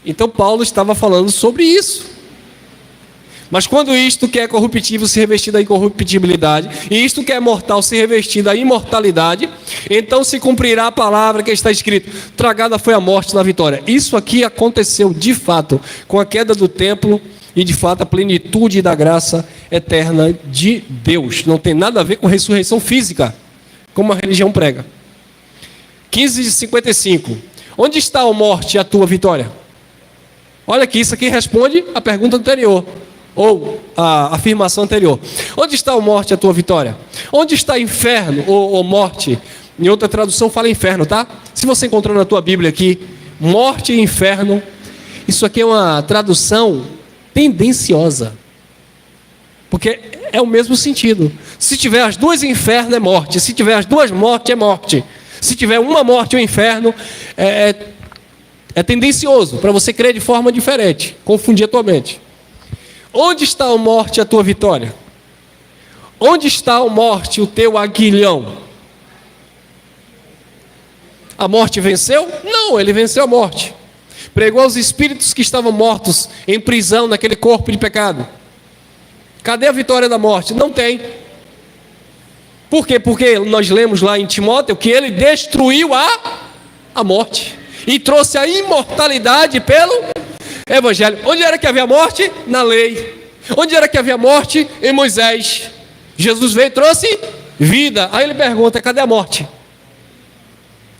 Então Paulo estava falando sobre isso. Mas quando isto que é corruptível se revestir da incorruptibilidade, e isto que é mortal se revestir da imortalidade, então se cumprirá a palavra que está escrito: tragada foi a morte na vitória. Isso aqui aconteceu de fato com a queda do templo e de fato a plenitude da graça eterna de Deus. Não tem nada a ver com ressurreição física, como a religião prega. 15:55. Onde está, ó morte, a tua vitória? Olha aqui, isso aqui responde a pergunta anterior, ou a afirmação anterior. Onde está, ó morte, a tua vitória? Onde está inferno, ou morte? Em outra tradução fala inferno, tá? Se você encontrou na tua Bíblia aqui, morte e inferno, isso aqui é uma tradução tendenciosa, porque é o mesmo sentido. Se tiver as duas, inferno é morte. Se tiver as duas, morte é morte. Se tiver uma morte ou inferno, é tendencioso para você crer de forma diferente, confundir a tua mente. Onde está, ó morte, a tua vitória? Onde está, ó morte, o teu aguilhão? A morte venceu? Não, ele venceu a morte. Pregou aos espíritos que estavam mortos em prisão naquele corpo de pecado. Cadê a vitória da morte? Não tem. Por quê? Porque nós lemos lá em Timóteo que ele destruiu a morte e trouxe a imortalidade pelo Evangelho. Onde era que havia morte? Na lei. Onde era que havia morte? Em Moisés. Jesus veio e trouxe vida. Aí ele pergunta: cadê a morte?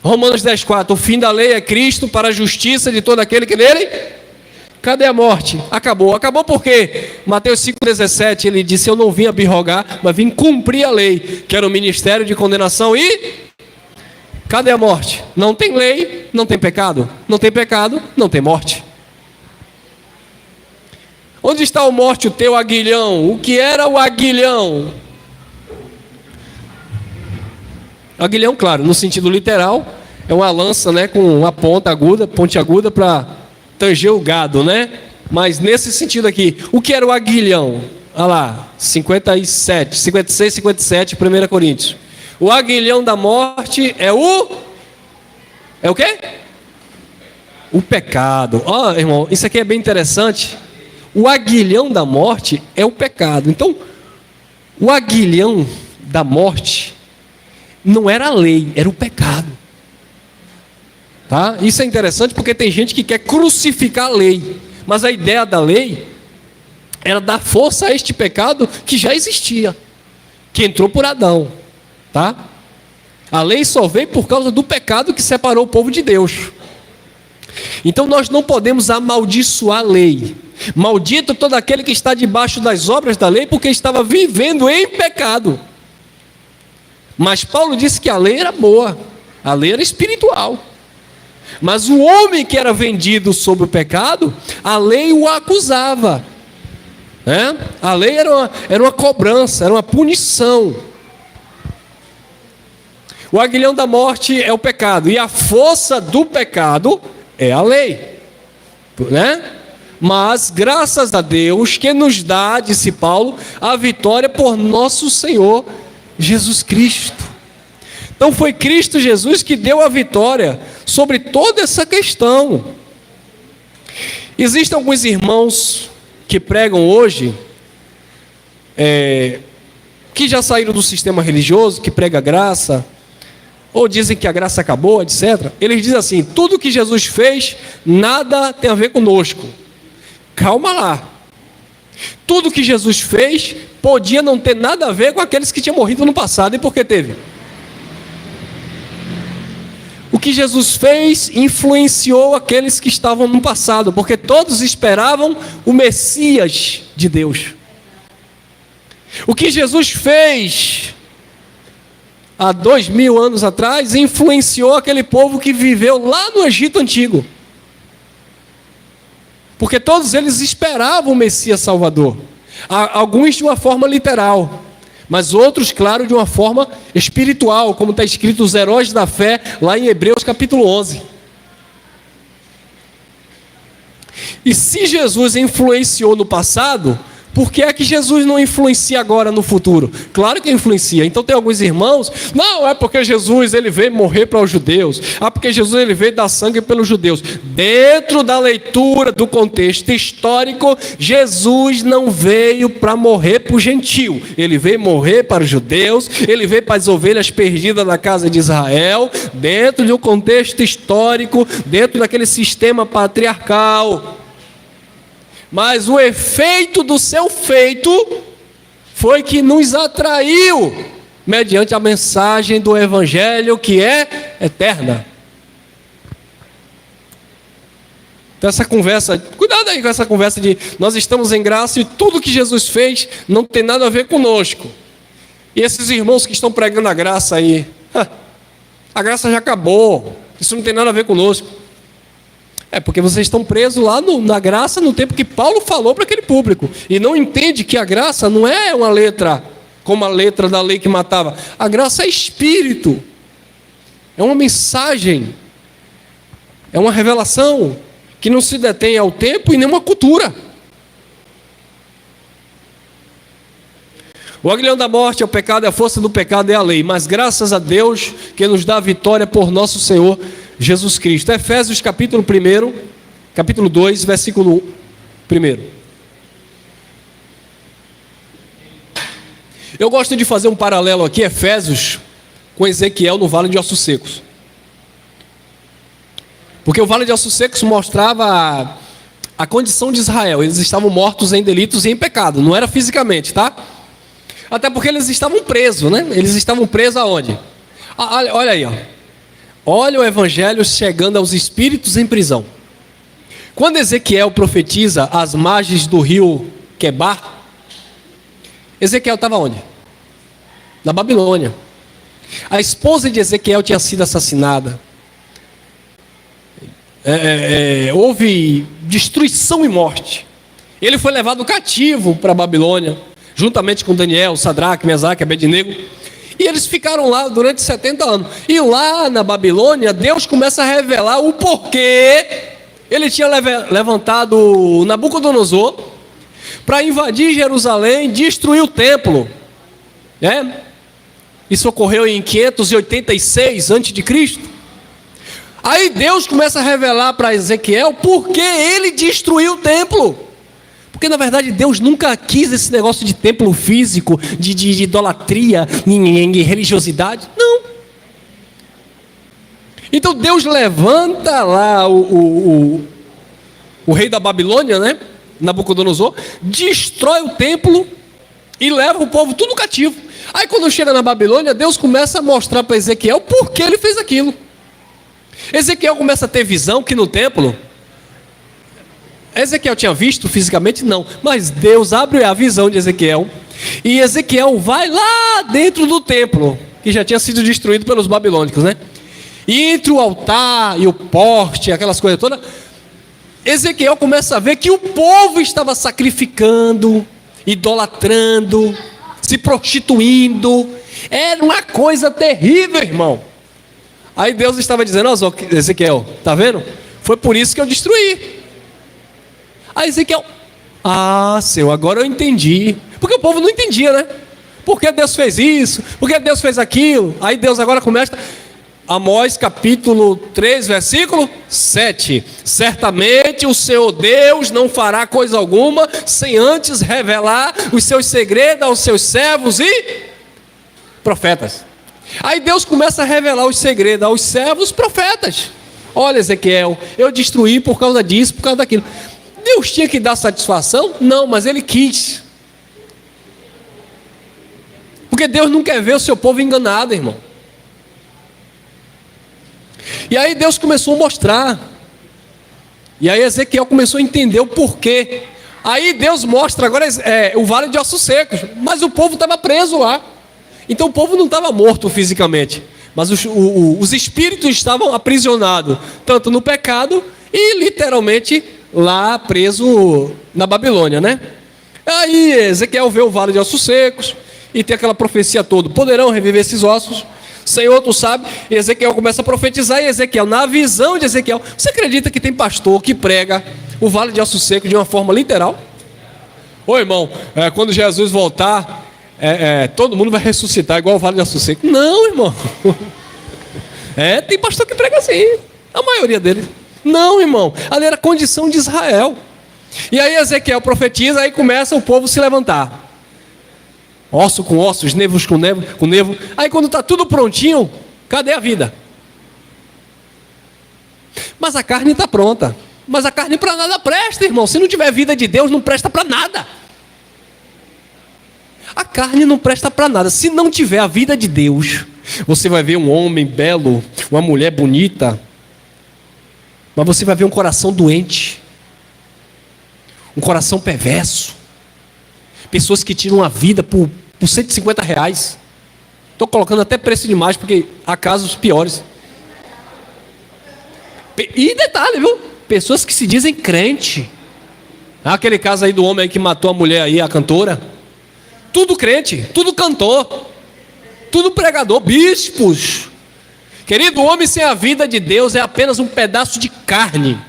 Romanos 10:4. O fim da lei é Cristo para a justiça de todo aquele que nele. Cadê a morte? Acabou. Acabou por quê? Mateus 5,17 ele disse: eu não vim abirrogar, mas vim cumprir a lei, que era o ministério de condenação. E cadê a morte? Não tem lei, não tem pecado. Não tem pecado, não tem morte. Onde está, ó morte, o teu aguilhão? O que era o aguilhão? Aguilhão, claro, no sentido literal, é uma lança, né, com uma ponte aguda para tanger o gado, né? Mas nesse sentido aqui, o que era o aguilhão? Olha lá, 56, 57, 1 Coríntios. O aguilhão da morte é o quê? O pecado. Irmão, isso aqui é bem interessante. O aguilhão da morte é o pecado. Então, o aguilhão da morte não era a lei, era o pecado. Tá? Isso é interessante porque tem gente que quer crucificar a lei, mas a ideia da lei era dar força a este pecado que já existia, que entrou por Adão. Tá? A lei só veio por causa do pecado que separou o povo de Deus. Então nós não podemos amaldiçoar a lei. Maldito todo aquele que está debaixo das obras da lei, porque estava vivendo em pecado. Mas Paulo disse que a lei era boa, a lei era espiritual. Mas o homem que era vendido sob o pecado, a lei o acusava. A lei era uma cobrança, era uma punição. O aguilhão da morte é o pecado, e a força do pecado é a lei. Mas graças a Deus que nos dá, disse Paulo, a vitória por nosso Senhor Jesus Cristo. Então foi Cristo Jesus que deu a vitória sobre toda essa questão. Existem alguns irmãos que pregam hoje, que já saíram do sistema religioso, que prega graça, ou dizem que a graça acabou, etc. Eles dizem assim: tudo que Jesus fez, nada tem a ver conosco. Calma lá. Tudo que Jesus fez podia não ter nada a ver com aqueles que tinham morrido no passado. E por que teve? O que Jesus fez influenciou aqueles que estavam no passado, porque todos esperavam o Messias de Deus. O que Jesus fez há 2000 anos atrás influenciou aquele povo que viveu lá no Egito Antigo, porque todos eles esperavam o Messias Salvador. Alguns de uma forma literal, mas outros, claro, de uma forma espiritual, como está escrito, os heróis da fé, lá em Hebreus capítulo 11. E se Jesus influenciou no passado, por que é que Jesus não influencia agora no futuro? Claro que influencia. Então tem alguns irmãos, não, é porque Jesus ele veio morrer para os judeus, porque Jesus ele veio dar sangue pelos judeus. Dentro da leitura do contexto histórico, Jesus não veio para morrer para o gentio, ele veio morrer para os judeus, ele veio para as ovelhas perdidas da casa de Israel, dentro de um contexto histórico, dentro daquele sistema patriarcal. Mas o efeito do seu feito foi que nos atraiu mediante a mensagem do Evangelho, que é eterna. Então essa conversa, cuidado aí com essa conversa de nós estamos em graça e tudo que Jesus fez não tem nada a ver conosco. E esses irmãos que estão pregando a graça aí, a graça já acabou, isso não tem nada a ver conosco. Porque vocês estão presos lá na graça no tempo que Paulo falou para aquele público. E não entende que a graça não é uma letra, como a letra da lei que matava. A graça é espírito. É uma mensagem. É uma revelação que não se detém ao tempo e nem uma cultura. O aguilhão da morte é o pecado, a força do pecado é a lei. Mas graças a Deus que nos dá a vitória por nosso Senhor Jesus Cristo. Efésios capítulo 1, capítulo 2, versículo 1. Eu gosto de fazer um paralelo aqui, Efésios, com Ezequiel no Vale de Ossos Secos. Porque o Vale de Ossos Secos mostrava a condição de Israel. Eles estavam mortos em delitos e em pecado. Não era fisicamente, tá? Até porque eles estavam presos, né? Eles estavam presos aonde? Olha aí, ó. Olha o evangelho chegando aos espíritos em prisão. Quando Ezequiel profetiza às margens do rio Quebar, Ezequiel estava onde? Na Babilônia. A esposa de Ezequiel tinha sido assassinada. Houve destruição e morte. Ele foi levado cativo para a Babilônia, juntamente com Daniel, Sadraque, Mesaque, Abednego. E eles ficaram lá durante 70 anos. E lá na Babilônia, Deus começa a revelar o porquê ele tinha levantado Nabucodonosor para invadir Jerusalém, destruir o templo. Isso ocorreu em 586 a.C. Aí Deus começa a revelar para Ezequiel por que ele destruiu o templo. Porque na verdade Deus nunca quis esse negócio de templo físico, de idolatria, de religiosidade. Não. Então Deus levanta lá o rei da Babilônia, né? Nabucodonosor, destrói o templo e leva o povo tudo cativo. Aí quando chega na Babilônia, Deus começa a mostrar para Ezequiel por que ele fez aquilo. Ezequiel começa a ter visão que no templo Ezequiel tinha visto fisicamente? Não. Mas Deus abre a visão de Ezequiel. E Ezequiel vai lá dentro do templo, que já tinha sido destruído pelos babilônicos, né? E entre o altar e o porte, aquelas coisas todas, Ezequiel começa a ver que o povo estava sacrificando, idolatrando, se prostituindo. Era uma coisa terrível, irmão. Aí Deus estava dizendo: ó, Ezequiel, tá vendo? Foi por isso que eu destruí. Aí Ezequiel: ah, Senhor, agora eu entendi. Porque o povo não entendia, né? Por que Deus fez isso? Por que Deus fez aquilo? Aí Deus agora começa... Amós capítulo 3, versículo 7. Certamente o Senhor Deus não fará coisa alguma sem antes revelar os seus segredos aos seus servos e profetas. Aí Deus começa a revelar os segredos aos servos profetas. Olha, Ezequiel, eu destruí por causa disso, por causa daquilo. Deus tinha que dar satisfação? Não, mas Ele quis. Porque Deus não quer ver o seu povo enganado, irmão. E aí Deus começou a mostrar. E aí Ezequiel começou a entender o porquê. Aí Deus mostra agora o vale de ossos secos. Mas o povo estava preso lá. Então o povo não estava morto fisicamente. Mas os espíritos estavam aprisionados. Tanto no pecado e literalmente lá preso na Babilônia, né? Aí Ezequiel vê o vale de ossos secos. E tem aquela profecia toda: poderão reviver esses ossos? Senhor, tu sabe. E Ezequiel começa a profetizar. E Ezequiel, na visão de Ezequiel, você acredita que tem pastor que prega o vale de ossos secos de uma forma literal? Ô irmão, quando Jesus voltar, todo mundo vai ressuscitar igual o vale de ossos secos. Não, irmão. Tem pastor que prega assim. A maioria deles. Não, irmão. Ali era a condição de Israel. E aí Ezequiel profetiza. Aí começa o povo se levantar. Osso com ossos, nervos com nervo. Aí quando está tudo prontinho, cadê a vida? Mas a carne está pronta. Mas a carne para nada presta, irmão. Se não tiver vida de Deus, não presta para nada. A carne não presta para nada. Se não tiver a vida de Deus, você vai ver um homem belo, uma mulher bonita, mas você vai ver um coração doente, um coração perverso. Pessoas que tiram a vida por R$150. Estou colocando até preço demais, porque há casos piores. E detalhe, viu? Pessoas que se dizem crente. Aquele caso aí do homem aí que matou a mulher aí, a cantora. Tudo crente, tudo cantor, tudo pregador, bispos. Querido, o homem sem a vida de Deus é apenas um pedaço de carne,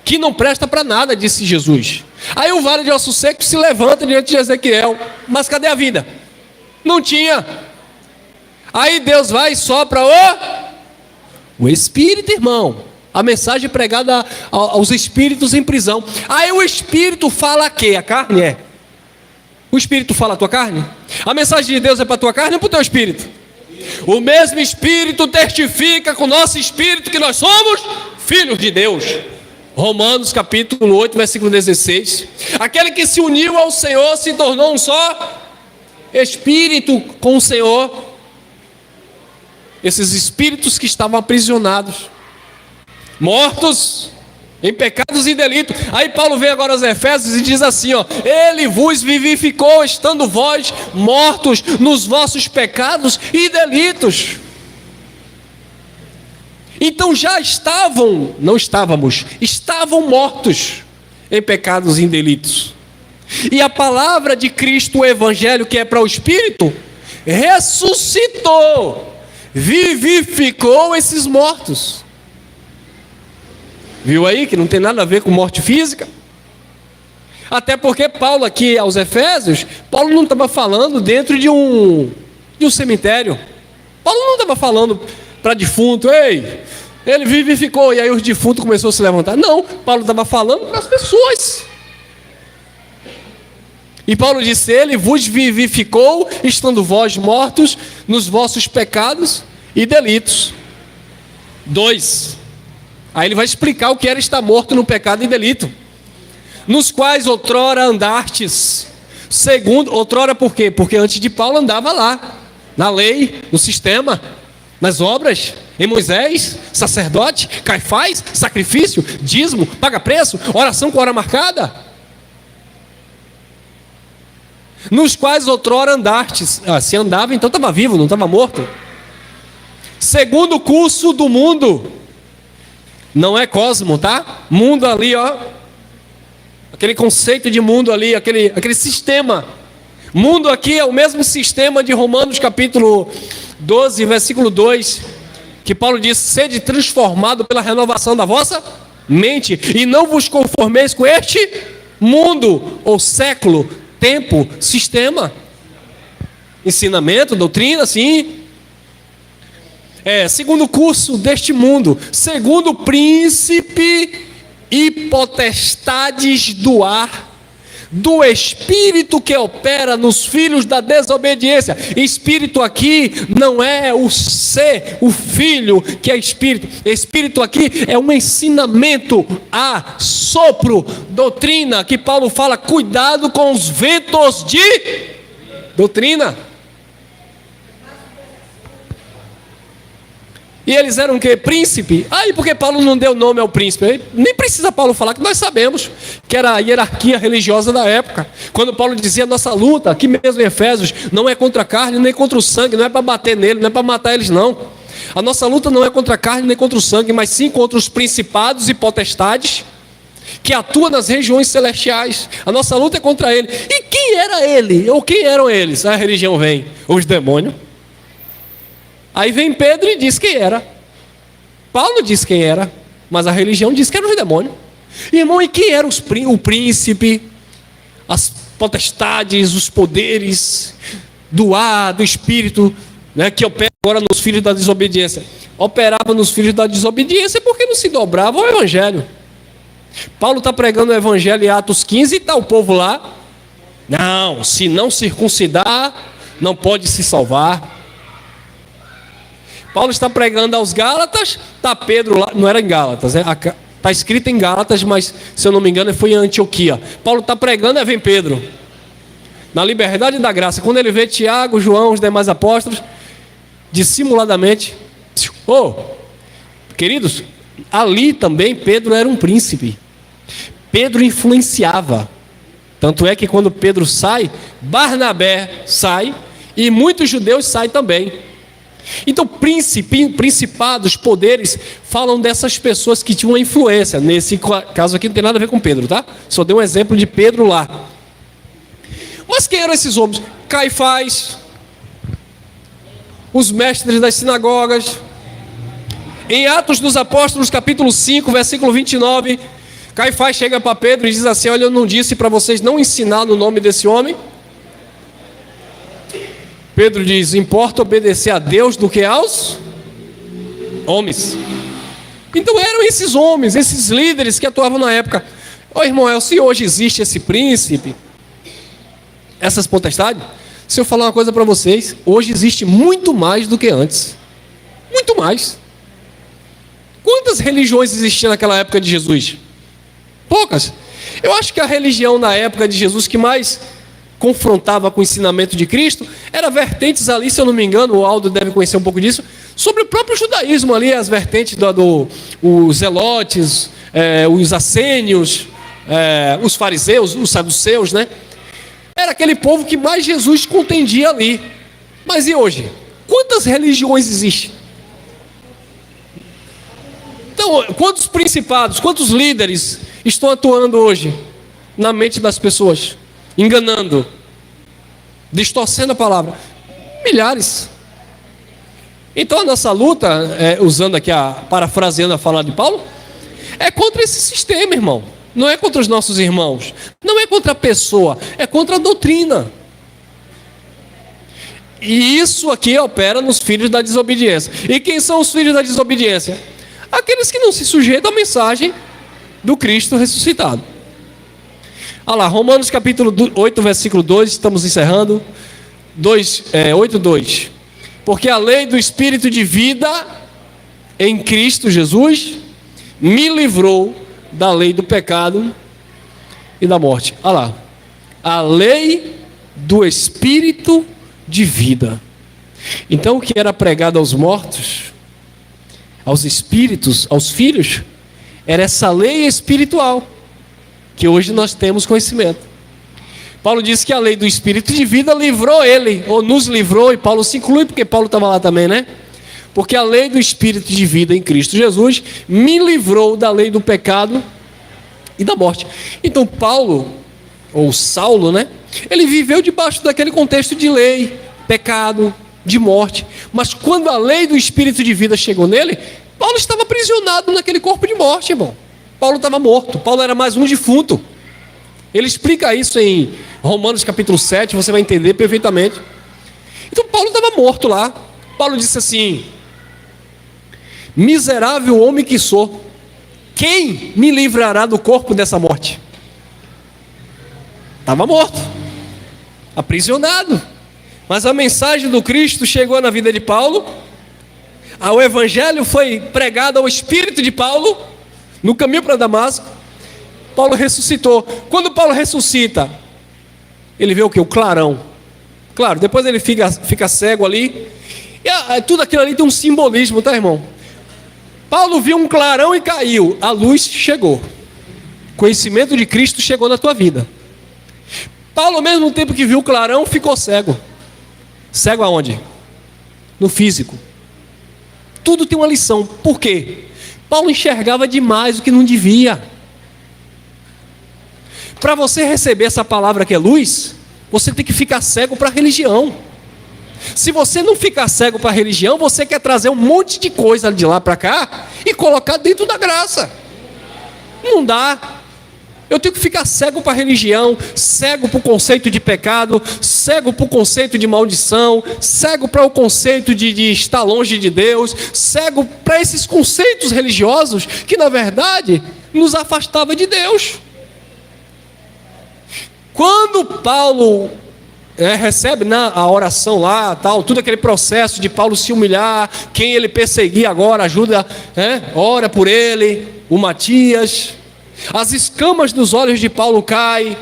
que não presta para nada, disse Jesus. Aí o vale de ossos secos se levanta diante de Ezequiel. Mas cadê a vida? Não tinha. Aí Deus vai e sopra o Espírito, irmão. A mensagem pregada aos espíritos em prisão. Aí o Espírito fala quê? A carne é? O Espírito fala a tua carne? A mensagem de Deus é para a tua carne ou para o teu espírito? O mesmo Espírito testifica com o nosso espírito que nós somos filhos de Deus. Romanos capítulo 8, versículo 16. Aquele que se uniu ao Senhor se tornou um só espírito com o Senhor. Esses espíritos que estavam aprisionados, mortos em pecados e delitos. Aí Paulo vem agora aos Efésios e diz assim, ó: Ele vos vivificou, estando vós mortos nos vossos pecados e delitos. Então já estavam mortos em pecados e em delitos. E a palavra de Cristo, o Evangelho, que é para o Espírito, ressuscitou, vivificou esses mortos. Viu aí que não tem nada a ver com morte física? Até porque Paulo aqui aos Efésios, Paulo não estava falando dentro de um cemitério. Paulo não estava falando para defunto: ei, ele vivificou, e aí os defuntos começaram a se levantar. Não, Paulo estava falando para as pessoas. E Paulo disse: Ele vos vivificou, estando vós mortos nos vossos pecados e delitos. 2. Aí ele vai explicar o que era estar morto no pecado e delito. Nos quais outrora andastes. Outrora por quê? Porque antes de Paulo andava lá, na lei, no sistema, nas obras. Em Moisés, sacerdote, Caifás, sacrifício, dízimo, paga preço, oração com hora marcada. Nos quais outrora andastes. Se andava, então estava vivo, não estava morto. Segundo o curso do mundo. Não é cosmo, tá? Mundo ali, ó. Aquele conceito de mundo ali, aquele sistema. Mundo aqui é o mesmo sistema de Romanos capítulo 12, versículo 2, que Paulo diz: sede transformado pela renovação da vossa mente, e não vos conformeis com este mundo, ou século, tempo, sistema, ensinamento, doutrina, sim. Segundo o curso deste mundo, segundo o príncipe e potestades do ar, do espírito que opera nos filhos da desobediência. Espírito aqui não é o ser, o filho que é espírito. Espírito aqui é um ensinamento, sopro, doutrina, que Paulo fala: cuidado com os ventos de doutrina. E eles eram o quê? Príncipe. Aí porque Paulo não deu nome ao príncipe? Nem precisa Paulo falar, que nós sabemos que era a hierarquia religiosa da época. Quando Paulo dizia: nossa luta, aqui mesmo em Efésios, não é contra a carne nem contra o sangue, não é para bater nele, não é para matar eles não. A nossa luta não é contra a carne nem contra o sangue, mas sim contra os principados e potestades que atuam nas regiões celestiais. A nossa luta é contra ele. E quem era ele? Ou quem eram eles? A religião vem: os demônios. Aí vem Pedro e diz quem era. Paulo diz quem era, mas a religião diz que eram os demônios. Irmão, e quem era o príncipe, as potestades, os poderes do ar, do espírito, né, que opera agora nos filhos da desobediência? Operava nos filhos da desobediência porque não se dobrava ao evangelho. Paulo está pregando o evangelho em Atos 15 e está o povo lá: não, se não circuncidar, não pode se salvar. Paulo está pregando aos Gálatas, está Pedro lá, não era em Gálatas, está escrito em Gálatas, mas se eu não me engano foi em Antioquia. Paulo está pregando, aí vem Pedro, na liberdade da graça. Quando ele vê Tiago, João, os demais apóstolos, dissimuladamente: queridos, ali também Pedro era um príncipe. Pedro influenciava. Tanto é que quando Pedro sai, Barnabé sai, e muitos judeus saem também. Então, principados, poderes, falam dessas pessoas que tinham uma influência. Nesse caso aqui não tem nada a ver com Pedro, tá? Só dei um exemplo de Pedro lá. Mas quem eram esses homens? Caifás, os mestres das sinagogas. Em Atos dos Apóstolos, capítulo 5, versículo 29, Caifás chega para Pedro e diz assim: olha, eu não disse para vocês não ensinar no nome desse homem? Pedro diz: importa obedecer a Deus do que aos homens. Então eram esses homens, esses líderes que atuavam na época. Irmão, se hoje existe esse príncipe, essas potestades, se eu falar uma coisa para vocês, hoje existe muito mais do que antes. Muito mais. Quantas religiões existiam naquela época de Jesus? Poucas. Eu acho que a religião na época de Jesus que mais confrontava com o ensinamento de Cristo era vertentes ali, se eu não me engano, o Aldo deve conhecer um pouco disso, sobre o próprio judaísmo ali, as vertentes os zelotes, os assênios, os fariseus, os saduceus, né? Era aquele povo que mais Jesus contendia ali. Mas e hoje? Quantas religiões existem? Então, quantos principados, quantos líderes estão atuando hoje na mente das pessoas? Enganando, distorcendo a palavra. Milhares. Então a nossa luta, usando aqui parafraseando a fala de Paulo, é contra esse sistema, irmão. Não é contra os nossos irmãos, não é contra a pessoa, é contra a doutrina. E isso aqui opera nos filhos da desobediência. E quem são os filhos da desobediência? Aqueles que não se sujeitam à mensagem do Cristo ressuscitado. Olha lá, Romanos capítulo 8, versículo 2, estamos encerrando. 8:2. Porque a lei do Espírito de vida em Cristo Jesus me livrou da lei do pecado e da morte. Olha lá, a lei do Espírito de vida. Então o que era pregado aos mortos aos espíritos, aos filhos, era essa lei espiritual, que hoje nós temos conhecimento. Paulo disse que a lei do Espírito de vida livrou ele, ou nos livrou, e Paulo se inclui, porque Paulo estava lá também, né? Porque a lei do Espírito de vida em Cristo Jesus me livrou da lei do pecado e da morte. Então Paulo, ou Saulo, né? Ele viveu debaixo daquele contexto de lei, pecado, de morte. Mas quando a lei do Espírito de vida chegou nele, Paulo estava aprisionado naquele corpo de morte, irmão. Paulo estava morto, Paulo era mais um defunto. Ele explica isso em Romanos capítulo 7, você vai entender perfeitamente. Então Paulo estava morto lá. Paulo disse assim: miserável homem que sou, quem me livrará do corpo dessa morte? Estava morto, aprisionado. Mas a mensagem do Cristo chegou na vida de Paulo. O evangelho foi pregado ao espírito de Paulo no caminho para Damasco. Paulo ressuscitou. Quando Paulo ressuscita, ele vê o que? O clarão. Claro, depois ele fica cego ali. E tudo aquilo ali tem um simbolismo, tá, irmão? Paulo viu um clarão e caiu. A luz chegou. O conhecimento de Cristo chegou na tua vida. Paulo, ao mesmo tempo que viu o clarão, ficou cego. Cego aonde? No físico. Tudo tem uma lição. Por quê? Paulo enxergava demais o que não devia. Para você receber essa palavra que é luz, você tem que ficar cego para a religião. Se você não ficar cego para a religião, você quer trazer um monte de coisa de lá para cá e colocar dentro da graça. Não dá. Eu tenho que ficar cego para a religião, cego para o conceito de pecado, cego para o conceito de maldição, cego para o conceito de estar longe de Deus, cego para esses conceitos religiosos que, na verdade, nos afastava de Deus. Quando Paulo recebe a oração lá, tal, tudo aquele processo de Paulo se humilhar, quem ele perseguir agora, ajuda, ora por ele, o Matias. As escamas dos olhos de Paulo caem.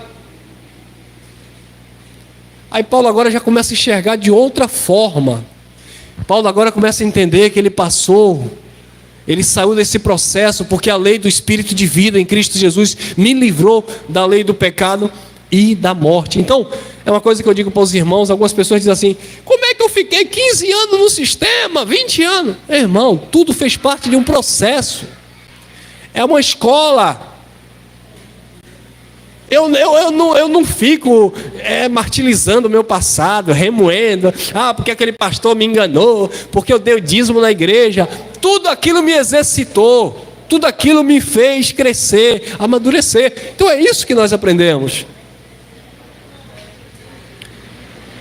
Aí Paulo agora já começa a enxergar de outra forma. Paulo agora começa a entender que ele saiu desse processo, porque a lei do Espírito de vida em Cristo Jesus me livrou da lei do pecado e da morte. Então, é uma coisa que eu digo para os irmãos. Algumas pessoas dizem assim: como é que eu fiquei 15 anos no sistema, 20 anos? Irmão, tudo fez parte de um processo. É uma escola. Eu não fico martirizando o meu passado, remoendo, porque aquele pastor me enganou, porque eu dei o dízimo na igreja. Tudo aquilo me exercitou, tudo aquilo me fez crescer, amadurecer. Então é isso que nós aprendemos.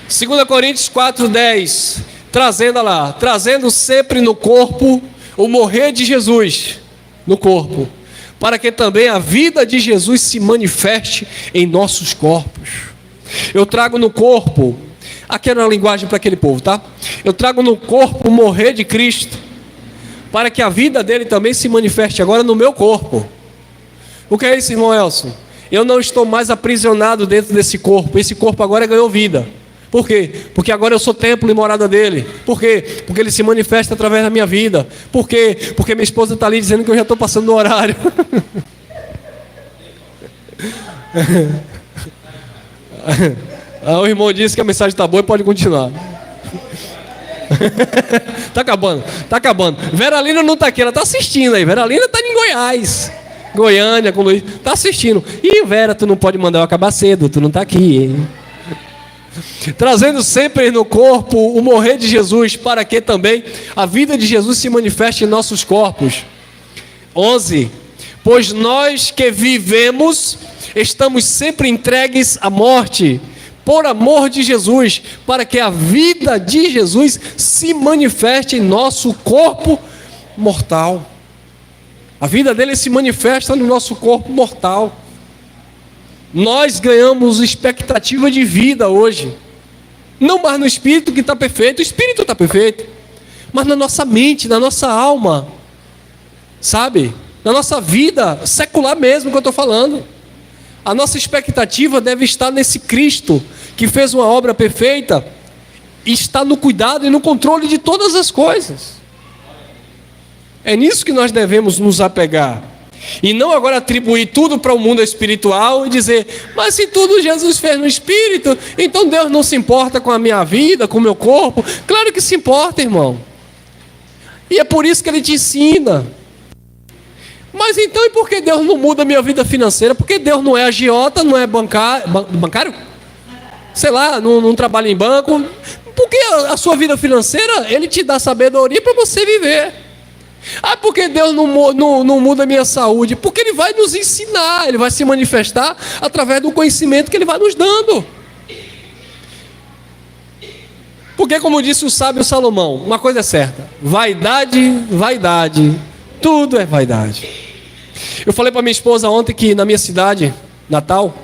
2 Coríntios 4:10, trazendo sempre no corpo o morrer de Jesus, no corpo, para que também a vida de Jesus se manifeste em nossos corpos. Eu trago no corpo, aqui era uma linguagem para aquele povo, tá? Eu trago no corpo o morrer de Cristo, para que a vida dele também se manifeste agora no meu corpo. O que é isso, irmão Elson? Eu não estou mais aprisionado dentro desse corpo. Esse corpo agora ganhou vida. Por quê? Porque agora eu sou templo e morada dele. Por quê? Porque ele se manifesta através da minha vida. Por quê? Porque minha esposa está ali dizendo que eu já estou passando do horário. O irmão disse que a mensagem está boa e pode continuar. Está acabando. Veralina não está aqui, ela está assistindo aí. Veralina está em Goiás, Goiânia, com o Luiz. Está assistindo. E Vera, tu não pode mandar eu acabar cedo, tu não está aqui, hein? Trazendo sempre no corpo o morrer de Jesus, para que também a vida de Jesus se manifeste em nossos corpos. 11. Pois nós que vivemos, estamos sempre entregues à morte, por amor de Jesus, para que a vida de Jesus se manifeste em nosso corpo mortal. A vida dele se manifesta no nosso corpo mortal. Nós ganhamos expectativa de vida hoje, não mais no espírito que está perfeito. O espírito está perfeito, mas na nossa mente, na nossa alma, sabe? Na nossa vida secular mesmo que eu estou falando. A nossa expectativa deve estar nesse Cristo que fez uma obra perfeita e está no cuidado e no controle de todas as coisas. É nisso que nós devemos nos apegar. E não agora atribuir tudo para o mundo espiritual e dizer, mas se tudo Jesus fez no espírito, então Deus não se importa com a minha vida, com o meu corpo. Claro que se importa, irmão. E é por isso que Ele te ensina. Mas então, e por que Deus não muda a minha vida financeira? Porque Deus não é agiota, não é bancário? Sei lá, não trabalha em banco. Porque a sua vida financeira, Ele te dá sabedoria para você viver. Ah, porque Deus não muda a minha saúde? Porque Ele vai nos ensinar, Ele vai se manifestar através do conhecimento que Ele vai nos dando. Porque, como disse o sábio Salomão, uma coisa é certa: vaidade, vaidade, tudo é vaidade. Eu falei para minha esposa ontem que na minha cidade natal,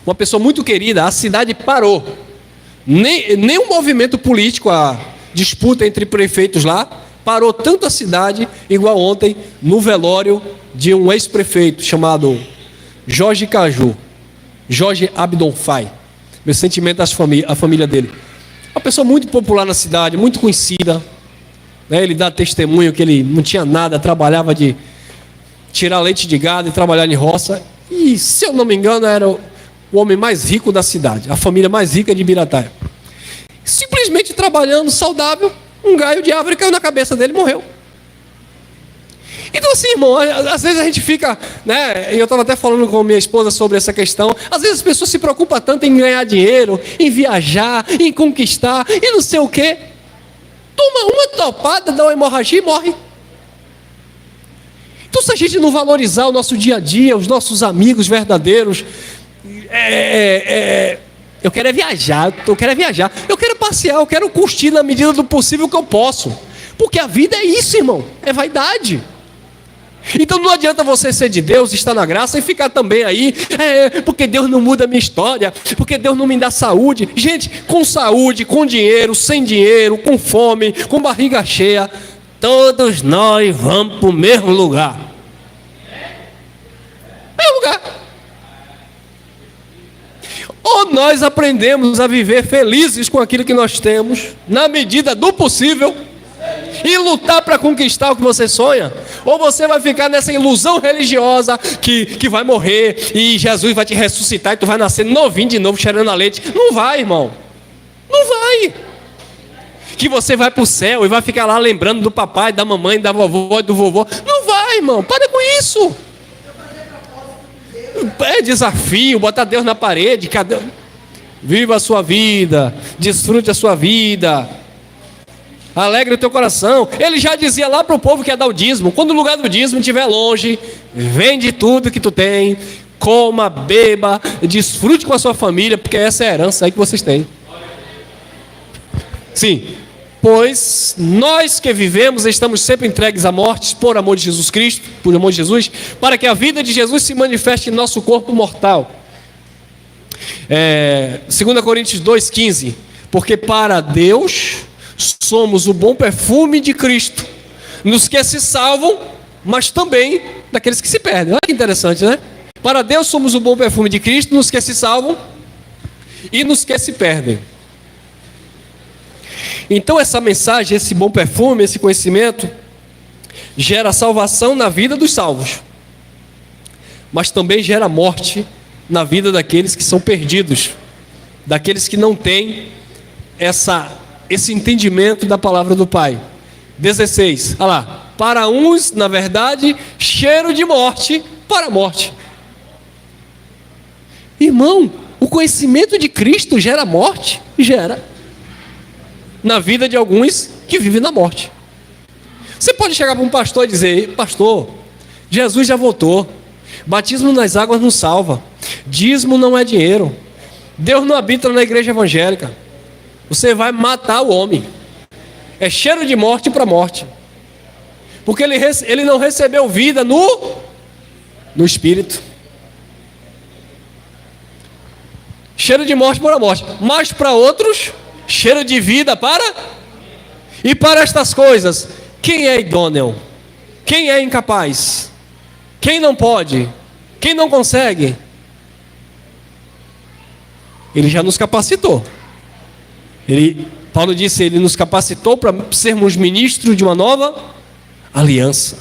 uma pessoa muito querida, a cidade parou. Nem um movimento político, a disputa entre prefeitos lá, parou tanto a cidade, igual ontem, no velório de um ex-prefeito chamado Jorge Caju, Jorge Abdon Fai. Meu sentimento à família dele. Uma pessoa muito popular na cidade, muito conhecida. Ele dá testemunho que ele não tinha nada, trabalhava de tirar leite de gado e trabalhar em roça. E, se eu não me engano, era o homem mais rico da cidade, a família mais rica de Ibirataia. Simplesmente trabalhando, saudável, um galho de árvore caiu na cabeça dele e morreu. Então assim, irmão, às vezes a gente fica, né? Eu estava até falando com minha esposa sobre essa questão. Às vezes as pessoas se preocupam tanto em ganhar dinheiro, em viajar, em conquistar, e não sei o quê. Toma uma topada, dá uma hemorragia e morre. Então, se a gente não valorizar o nosso dia a dia, os nossos amigos verdadeiros, eu quero viajar, eu quero passear, eu quero curtir na medida do possível que eu posso. Porque a vida é isso, irmão, é vaidade. Então não adianta você ser de Deus, estar na graça e ficar também aí, porque Deus não muda a minha história, porque Deus não me dá saúde. Gente, com saúde, com dinheiro, sem dinheiro, com fome, com barriga cheia, todos nós vamos para o mesmo lugar. Mesmo lugar. Ou nós aprendemos a viver felizes com aquilo que nós temos, na medida do possível, e lutar para conquistar o que você sonha, ou você vai ficar nessa ilusão religiosa que vai morrer e Jesus vai te ressuscitar e tu vai nascer novinho de novo, cheirando a leite. Não vai, irmão. Não vai. Que você vai para o céu e vai ficar lá lembrando do papai, da mamãe, da vovó e do vovô. Não vai, irmão. Para com isso. É desafio, botar Deus na parede. Viva a sua vida, desfrute a sua vida, alegre o teu coração. Ele já dizia lá para o povo que ia dar o dízimo: quando o lugar do dízimo estiver longe, vende tudo que tu tem, coma, beba, desfrute com a sua família, porque essa é a herança aí que vocês têm. Sim, pois nós que vivemos estamos sempre entregues à morte por amor de Jesus Cristo, por amor de Jesus, para que a vida de Jesus se manifeste em nosso corpo mortal. 2 Coríntios 2,15: porque para Deus somos o bom perfume de Cristo, nos que se salvam, mas também daqueles que se perdem. Olha que interessante, né? Para Deus somos o bom perfume de Cristo, nos que se salvam e nos que se perdem. Então essa mensagem, esse bom perfume, esse conhecimento, gera salvação na vida dos salvos, mas também gera morte na vida daqueles que são perdidos, daqueles que não têm esse entendimento da palavra do Pai. 16, olha lá: para uns, na verdade, cheiro de morte para a morte. Irmão, o conhecimento de Cristo gera morte? Gera. Na vida de alguns que vivem na morte. Você pode chegar para um pastor e dizer: pastor, Jesus já voltou, batismo nas águas não salva, dízimo não é dinheiro, Deus não habita na igreja evangélica. Você vai matar o homem. É cheiro de morte para morte. Porque ele não recebeu vida no Espírito. Cheiro de morte para morte. Mas para outros, cheiro de vida para... E para estas coisas, quem é idôneo? Quem é incapaz? Quem não pode? Quem não consegue? Ele já nos capacitou. Paulo disse: ele nos capacitou para sermos ministros de uma nova aliança.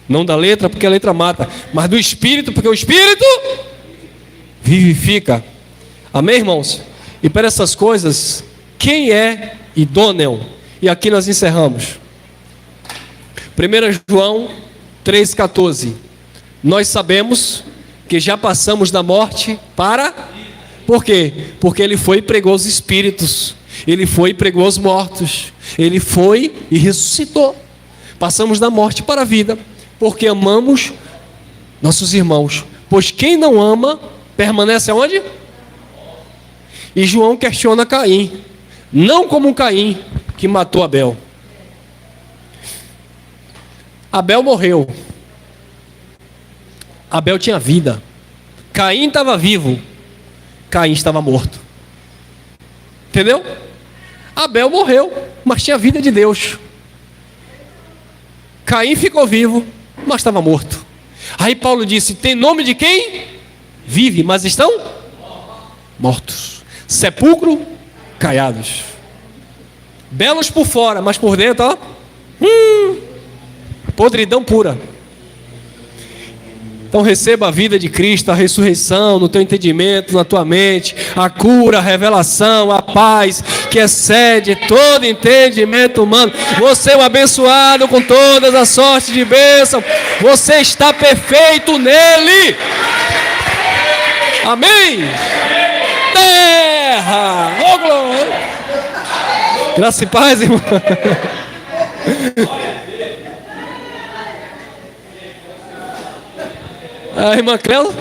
Não da letra, porque a letra mata, mas do Espírito, porque o Espírito vivifica. Amém, irmãos? E para essas coisas, quem é idôneo? E aqui nós encerramos. 1 João 3,14. Nós sabemos que já passamos da morte para... Por quê? Porque ele foi e pregou os espíritos. Ele foi e pregou os mortos. Ele foi e ressuscitou. Passamos da morte para a vida, porque amamos nossos irmãos. Pois quem não ama, permanece aonde? E João questiona Caim. Não como Caim, que matou Abel. Abel morreu. Abel tinha vida. Caim estava vivo. Caim estava morto. Entendeu? Abel morreu, mas tinha a vida de Deus. Caim ficou vivo, mas estava morto. Aí Paulo disse: tem nome de quem? Vive, mas estão mortos. Sepulcro, caiados. Belos por fora, mas por dentro, ó, podridão pura. Então receba a vida de Cristo, a ressurreição no teu entendimento, na tua mente, a cura, a revelação, a paz que excede todo entendimento humano. Você é um abençoado com todas as sortes de bênção. Você está perfeito nele. Amém? Terra! Oh, glória! Graça e paz, irmão. A irmã Cléo